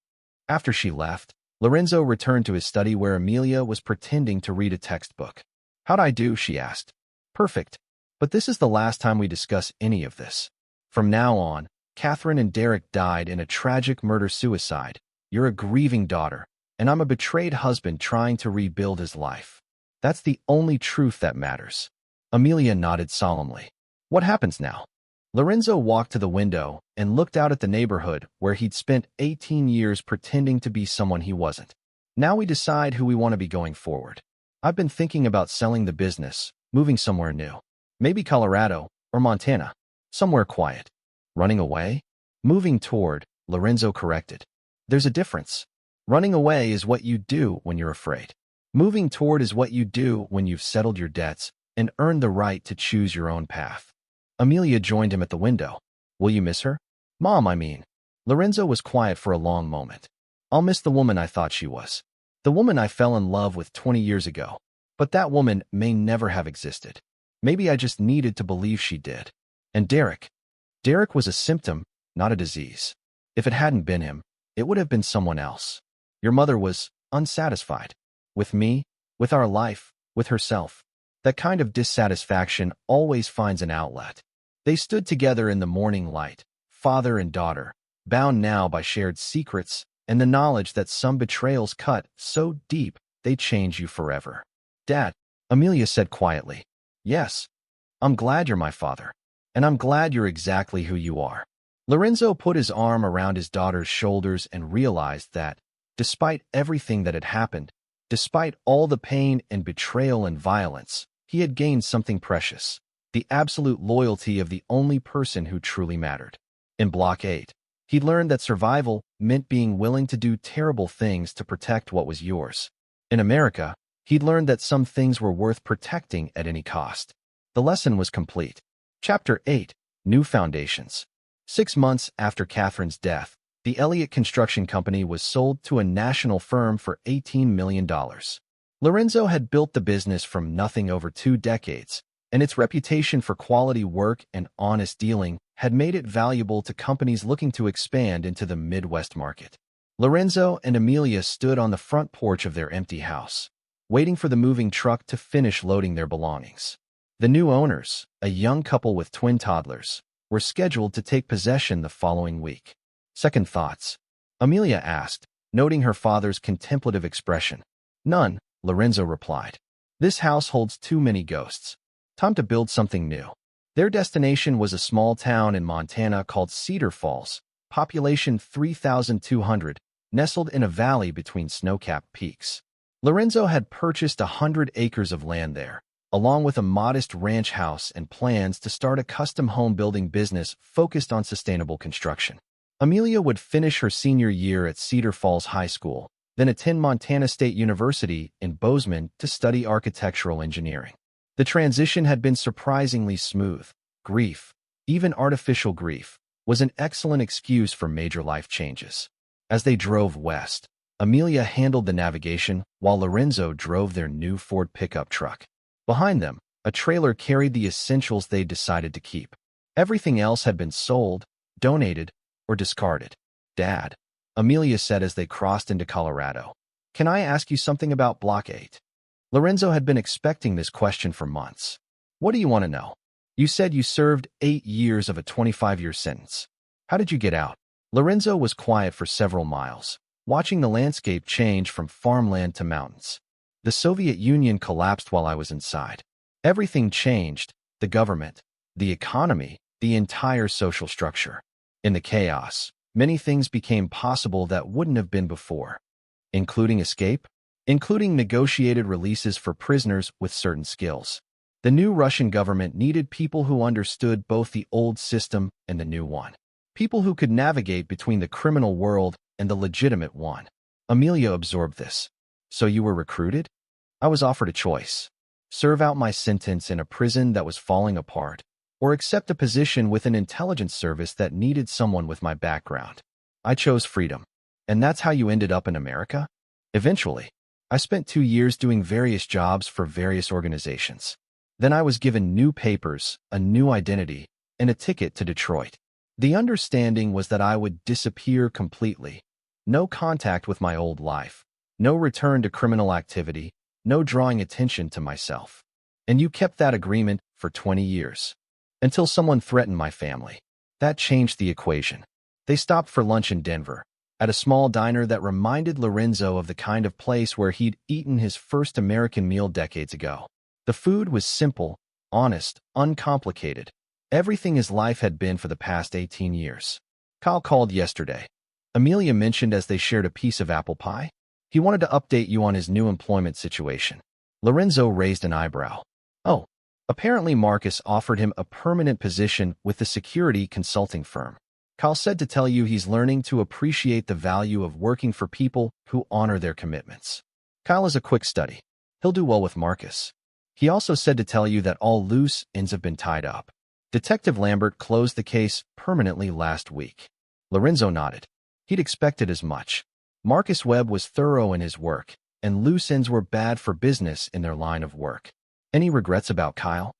After she left, Lorenzo returned to his study where Amelia was pretending to read a textbook. How'd I do? She asked. Perfect. But this is the last time we discuss any of this. From now on, Catherine and Derek died in a tragic murder-suicide. You're a grieving daughter, and I'm a betrayed husband trying to rebuild his life. That's the only truth that matters. Amelia nodded solemnly. What happens now? Lorenzo walked to the window and looked out at the neighborhood where he'd spent 18 years pretending to be someone he wasn't. Now we decide who we want to be going forward. I've been thinking about selling the business, moving somewhere new. Maybe Colorado or Montana. Somewhere quiet. Running away? Moving toward, Lorenzo corrected. There's a difference. Running away is what you do when you're afraid. Moving toward is what you do when you've settled your debts and earned the right to choose your own path. Amelia joined him at the window. Will you miss her? Mom, I mean. Lorenzo was quiet for a long moment. I'll miss the woman I thought she was. The woman I fell in love with 20 years ago. But that woman may never have existed. Maybe I just needed to believe she did. And Derek? Derek was a symptom, not a disease. If it hadn't been him, it would have been someone else. Your mother was unsatisfied. With me, with our life, with herself. That kind of dissatisfaction always finds an outlet. They stood together in the morning light, father and daughter, bound now by shared secrets and the knowledge that some betrayals cut so deep they change you forever. Dad, Amelia said quietly. Yes, I'm glad you're my father. And I'm glad you're exactly who you are. Lorenzo put his arm around his daughter's shoulders and realized that, despite everything that had happened, despite all the pain and betrayal and violence, he had gained something precious, the absolute loyalty of the only person who truly mattered. In Block 8, he learned that survival meant being willing to do terrible things to protect what was yours. In America, he'd learned that some things were worth protecting at any cost. The lesson was complete. Chapter 8, New Foundations. 6 months after Catherine's death, the Elliott Construction Company was sold to a national firm for $18 million. Lorenzo had built the business from nothing over 2 decades, and its reputation for quality work and honest dealing had made it valuable to companies looking to expand into the Midwest market. Lorenzo and Amelia stood on the front porch of their empty house, waiting for the moving truck to finish loading their belongings. The new owners, a young couple with twin toddlers, were scheduled to take possession the following week. Second thoughts? Amelia asked, noting her father's contemplative expression. None, Lorenzo replied. This house holds too many ghosts. Time to build something new. Their destination was a small town in Montana called Cedar Falls, population 3,200, nestled in a valley between snow-capped peaks. Lorenzo had purchased 100 acres of land there, along with a modest ranch house and plans to start a custom home building business focused on sustainable construction. Amelia would finish her senior year at Cedar Falls High School, then attend Montana State University in Bozeman to study architectural engineering. The transition had been surprisingly smooth. Grief, even artificial grief, was an excellent excuse for major life changes. As they drove west, Amelia handled the navigation while Lorenzo drove their new Ford pickup truck. Behind them, a trailer carried the essentials they'd decided to keep. Everything else had been sold, donated, or discarded. Dad, Amelia said as they crossed into Colorado. Can I ask you something about Block 8? Lorenzo had been expecting this question for months. What do you want to know? You said you served 8 years of a 25-year sentence. How did you get out? Lorenzo was quiet for several miles, watching the landscape change from farmland to mountains. The Soviet Union collapsed while I was inside. Everything changed, the government, the economy, the entire social structure. In the chaos, many things became possible that wouldn't have been before. Including escape? Including negotiated releases for prisoners with certain skills. The new Russian government needed people who understood both the old system and the new one. People who could navigate between the criminal world and the legitimate one. Amelia absorbed this. So you were recruited? I was offered a choice. Serve out my sentence in a prison that was falling apart, or accept a position with an intelligence service that needed someone with my background. I chose freedom. And that's how you ended up in America? Eventually, I spent 2 years doing various jobs for various organizations. Then I was given new papers, a new identity, and a ticket to Detroit. The understanding was that I would disappear completely. No contact with my old life. No return to criminal activity, no drawing attention to myself. And you kept that agreement for 20 years. Until someone threatened my family. That changed the equation. They stopped for lunch in Denver, at a small diner that reminded Lorenzo of the kind of place where he'd eaten his first American meal decades ago. The food was simple, honest, uncomplicated. Everything his life had been for the past 18 years. Kyle called yesterday. Amelia mentioned as they shared a piece of apple pie. He wanted to update you on his new employment situation. Lorenzo raised an eyebrow. Oh, apparently Marcus offered him a permanent position with the security consulting firm. Kyle said to tell you he's learning to appreciate the value of working for people who honor their commitments. Kyle is a quick study. He'll do well with Marcus. He also said to tell you that all loose ends have been tied up. Detective Lambert closed the case permanently last week. Lorenzo nodded. He'd expected as much. Marcus Webb was thorough in his work, and loose ends were bad for business in their line of work. Any regrets about Kyle?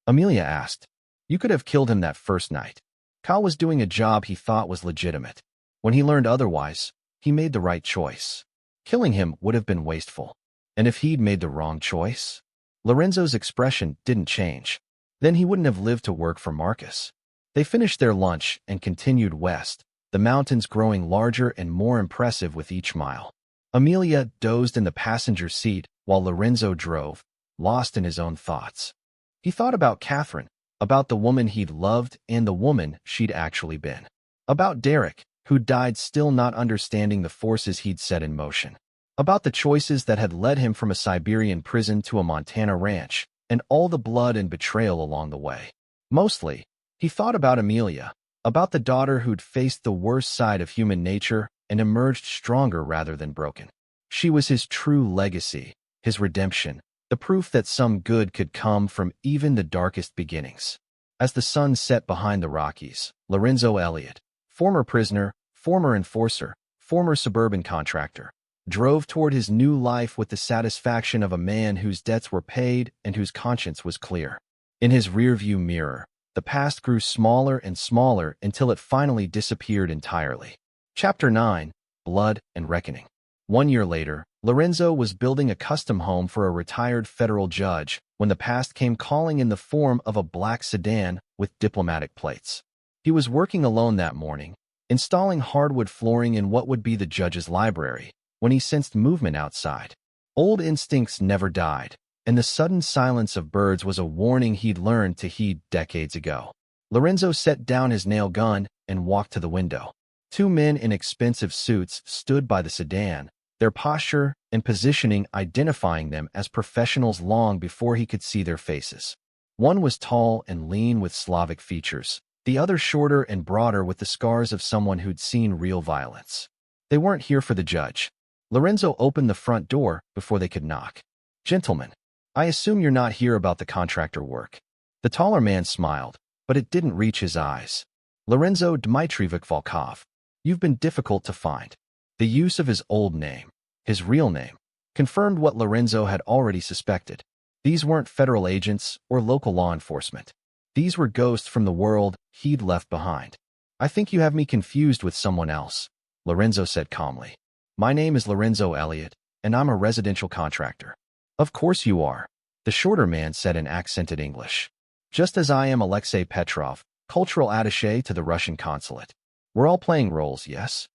Amelia asked. You could have killed him that first night. Kyle was doing a job he thought was legitimate. When he learned otherwise, he made the right choice. Killing him would have been wasteful. And if he'd made the wrong choice? Lorenzo's expression didn't change. Then he wouldn't have lived to work for Marcus. They finished their lunch and continued west, the mountains growing larger and more impressive with each mile. Amelia dozed in the passenger seat while Lorenzo drove, lost in his own thoughts. He thought about Catherine, about the woman he'd loved and the woman she'd actually been. About Derek, who died still not understanding the forces he'd set in motion. About the choices that had led him from a Siberian prison to a Montana ranch, and all the blood and betrayal along the way. Mostly, he thought about Amelia, about the daughter who'd faced the worst side of human nature and emerged stronger rather than broken. She was his true legacy, his redemption, the proof that some good could come from even the darkest beginnings. As the sun set behind the Rockies, Lorenzo Elliott, former prisoner, former enforcer, former suburban contractor, drove toward his new life with the satisfaction of a man whose debts were paid and whose conscience was clear. In his rearview mirror, the past grew smaller and smaller until it finally disappeared entirely. Chapter 9: Blood and Reckoning. 1 year later, Lorenzo was building a custom home for a retired federal judge when the past came calling in the form of a black sedan with diplomatic plates. He was working alone that morning, installing hardwood flooring in what would be the judge's library, when he sensed movement outside. Old instincts never died, and the sudden silence of birds was a warning he'd learned to heed decades ago. Lorenzo set down his nail gun and walked to the window. 2 men in expensive suits stood by the sedan, their posture and positioning identifying them as professionals long before he could see their faces. One was tall and lean with Slavic features, the other shorter and broader with the scars of someone who'd seen real violence. They weren't here for the judge. Lorenzo opened the front door before they could knock. "Gentlemen, I assume you're not here about the contractor work." The taller man smiled, but it didn't reach his eyes. "Lorenzo Dmitrievich Volkov, you've been difficult to find." The use of his old name, his real name, confirmed what Lorenzo had already suspected. These weren't federal agents or local law enforcement. These were ghosts from the world he'd left behind. "I think you have me confused with someone else," Lorenzo said calmly. "My name is Lorenzo Elliott, and I'm a residential contractor." "Of course you are," the shorter man said in accented English. "Just as I am Alexei Petrov, cultural attaché to the Russian consulate. We're all playing roles, yes?"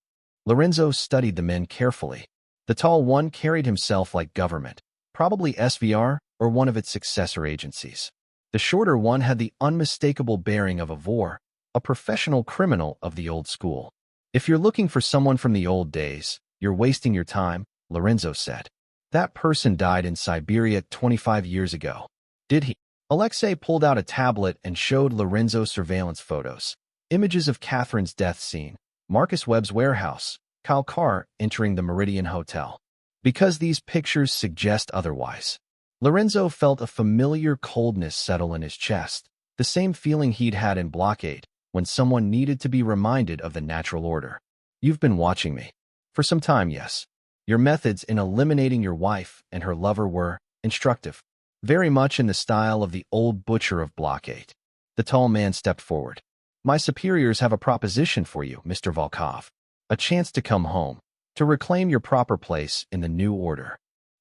Lorenzo studied the men carefully. The tall one carried himself like government, probably SVR or one of its successor agencies. The shorter one had the unmistakable bearing of a vor, a professional criminal of the old school. "If you're looking for someone from the old days, you're wasting your time," Lorenzo said. "That person died in Siberia 25 years ago." "Did he?" Alexei pulled out a tablet and showed Lorenzo surveillance photos. Images of Catherine's death scene, Marcus Webb's warehouse, Kyle Carr entering the Meridian Hotel. Because these pictures suggest otherwise. Lorenzo felt a familiar coldness settle in his chest, the same feeling he'd had in Blockade, when someone needed to be reminded of the natural order. "You've been watching me. For some time, yes. Your methods in eliminating your wife and her lover were instructive, very much in the style of the old butcher of Blockade." The tall man stepped forward. "My superiors have a proposition for you, Mr. Volkov. A chance to come home, to reclaim your proper place in the new order."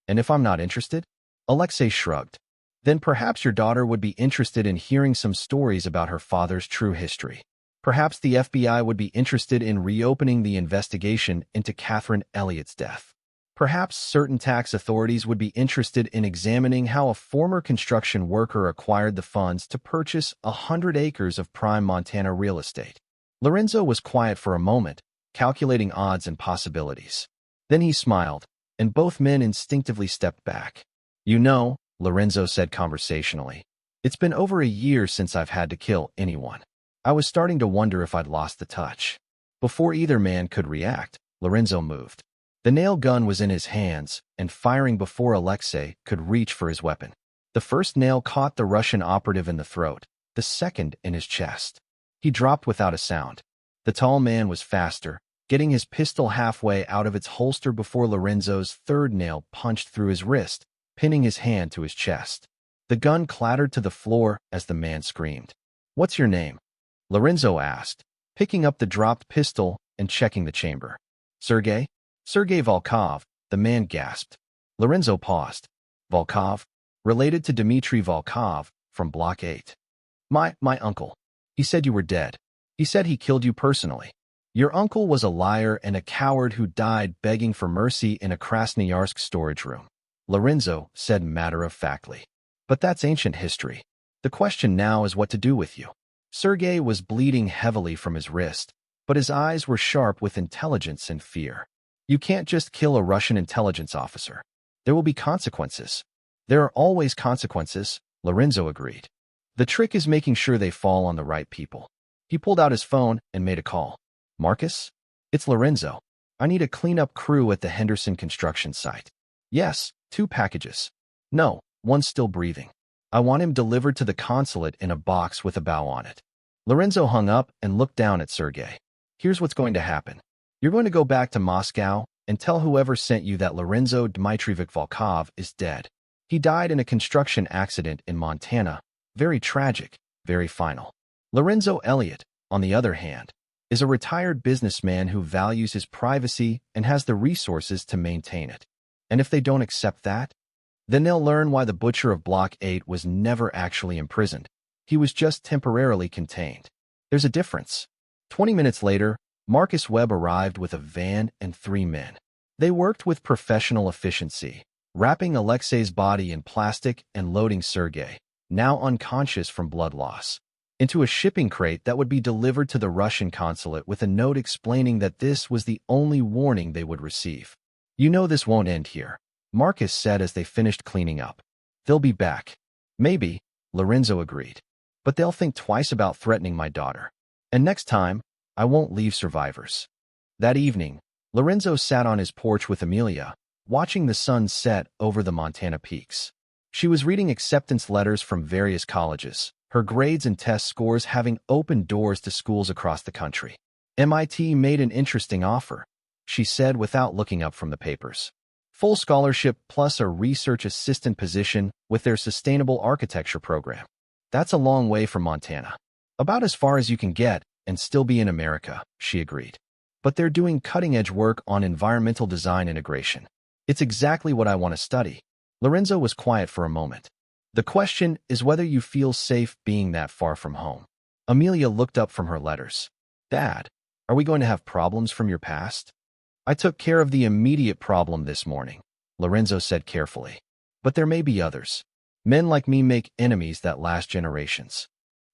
"And if I'm not interested?" Alexei shrugged. "Then perhaps your daughter would be interested in hearing some stories about her father's true history. Perhaps the FBI would be interested in reopening the investigation into Catherine Elliott's death. Perhaps certain tax authorities would be interested in examining how a former construction worker acquired the funds to purchase 100 acres of prime Montana real estate." Lorenzo was quiet for a moment, calculating odds and possibilities. Then he smiled, and both men instinctively stepped back. "You know," Lorenzo said conversationally, "it's been over a year since I've had to kill anyone. I was starting to wonder if I'd lost the touch." Before either man could react, Lorenzo moved. The nail gun was in his hands, and firing before Alexei could reach for his weapon. The first nail caught the Russian operative in the throat, the second in his chest. He dropped without a sound. The tall man was faster, getting his pistol halfway out of its holster before Lorenzo's third nail punched through his wrist, pinning his hand to his chest. The gun clattered to the floor as the man screamed. What's your name? Lorenzo asked, picking up the dropped pistol and checking the chamber. Sergei? Sergei Volkov, the man gasped. Lorenzo paused. Volkov? Related to Dmitry Volkov from Block 8. My uncle. He said you were dead. He said he killed you personally. Your uncle was a liar and a coward who died begging for mercy in a Krasnoyarsk storage room, Lorenzo said matter-of-factly. But that's ancient history. The question now is what to do with you. Sergei was bleeding heavily from his wrist, but his eyes were sharp with intelligence and fear. You can't just kill a Russian intelligence officer. There will be consequences. There are always consequences, Lorenzo agreed. The trick is making sure they fall on the right people. He pulled out his phone and made a call. Marcus? It's Lorenzo. I need a cleanup crew at the Henderson construction site. Yes, 2 packages. No, one's still breathing. I want him delivered to the consulate in a box with a bow on it. Lorenzo hung up and looked down at Sergei. Here's what's going to happen. You're going to go back to Moscow and tell whoever sent you that Lorenzo Dmitrievich Volkov is dead. He died in a construction accident in Montana. Very tragic, very final. Lorenzo Elliott, on the other hand, is a retired businessman who values his privacy and has the resources to maintain it. And if they don't accept that, then they'll learn why the butcher of Block 8 was never actually imprisoned. He was just temporarily contained. There's a difference. 20 minutes later, Marcus Webb arrived with a van and 3 men. They worked with professional efficiency, wrapping Alexei's body in plastic and loading Sergei, now unconscious from blood loss, into a shipping crate that would be delivered to the Russian consulate with a note explaining that this was the only warning they would receive. You know this won't end here, Marcus said as they finished cleaning up. They'll be back. Maybe, Lorenzo agreed. But they'll think twice about threatening my daughter. And next time, I won't leave survivors. That evening, Lorenzo sat on his porch with Amelia, watching the sun set over the Montana peaks. She was reading acceptance letters from various colleges, her grades and test scores having opened doors to schools across the country. MIT made an interesting offer, she said without looking up from the papers. Full scholarship plus a research assistant position with their sustainable architecture program. That's a long way from Montana. About as far as you can get and still be in America, she agreed. But they're doing cutting-edge work on environmental design integration. It's exactly what I want to study. Lorenzo was quiet for a moment. The question is whether you feel safe being that far from home. Amelia looked up from her letters. Dad, are we going to have problems from your past? I took care of the immediate problem this morning, Lorenzo said carefully. But there may be others. Men like me make enemies that last generations.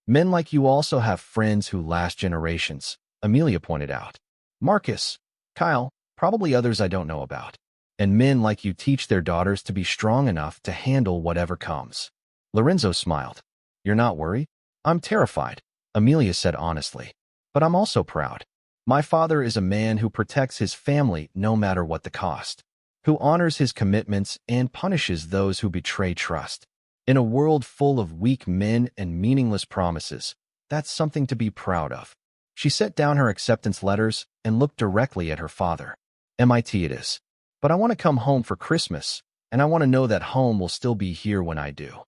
Men like you also have friends who last generations, Amelia pointed out. Marcus, Kyle, probably others I don't know about. And men like you teach their daughters to be strong enough to handle whatever comes. Lorenzo smiled. You're not worried? I'm terrified, Amelia said honestly. But I'm also proud. My father is a man who protects his family no matter what the cost, who honors his commitments and punishes those who betray trust. In a world full of weak men and meaningless promises, that's something to be proud of. She set down her acceptance letters and looked directly at her father. MIT it is. But I want to come home for Christmas, and I want to know that home will still be here when I do.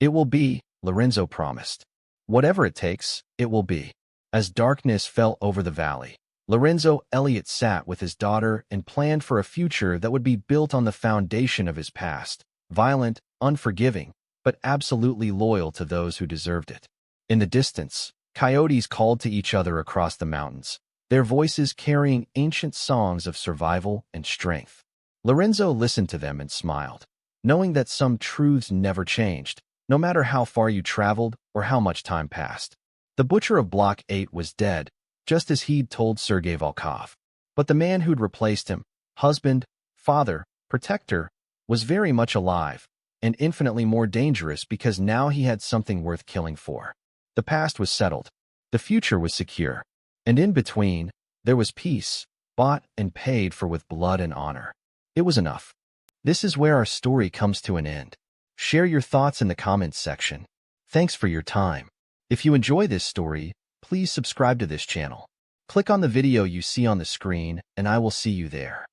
It will be, Lorenzo promised. Whatever it takes, it will be. As darkness fell over the valley, Lorenzo Elliott sat with his daughter and planned for a future that would be built on the foundation of his past, violent, unforgiving, but absolutely loyal to those who deserved it. In the distance, coyotes called to each other across the mountains, their voices carrying ancient songs of survival and strength. Lorenzo listened to them and smiled, knowing that some truths never changed, no matter how far you traveled or how much time passed. The butcher of Block 8 was dead, just as he'd told Sergei Volkov. But the man who'd replaced him, husband, father, protector, was very much alive, and infinitely more dangerous because now he had something worth killing for. The past was settled. The future was secure. And in between, there was peace, bought and paid for with blood and honor. It was enough. This is where our story comes to an end. Share your thoughts in the comments section. Thanks for your time. If you enjoy this story, please subscribe to this channel. Click on the video you see on the screen, and I will see you there.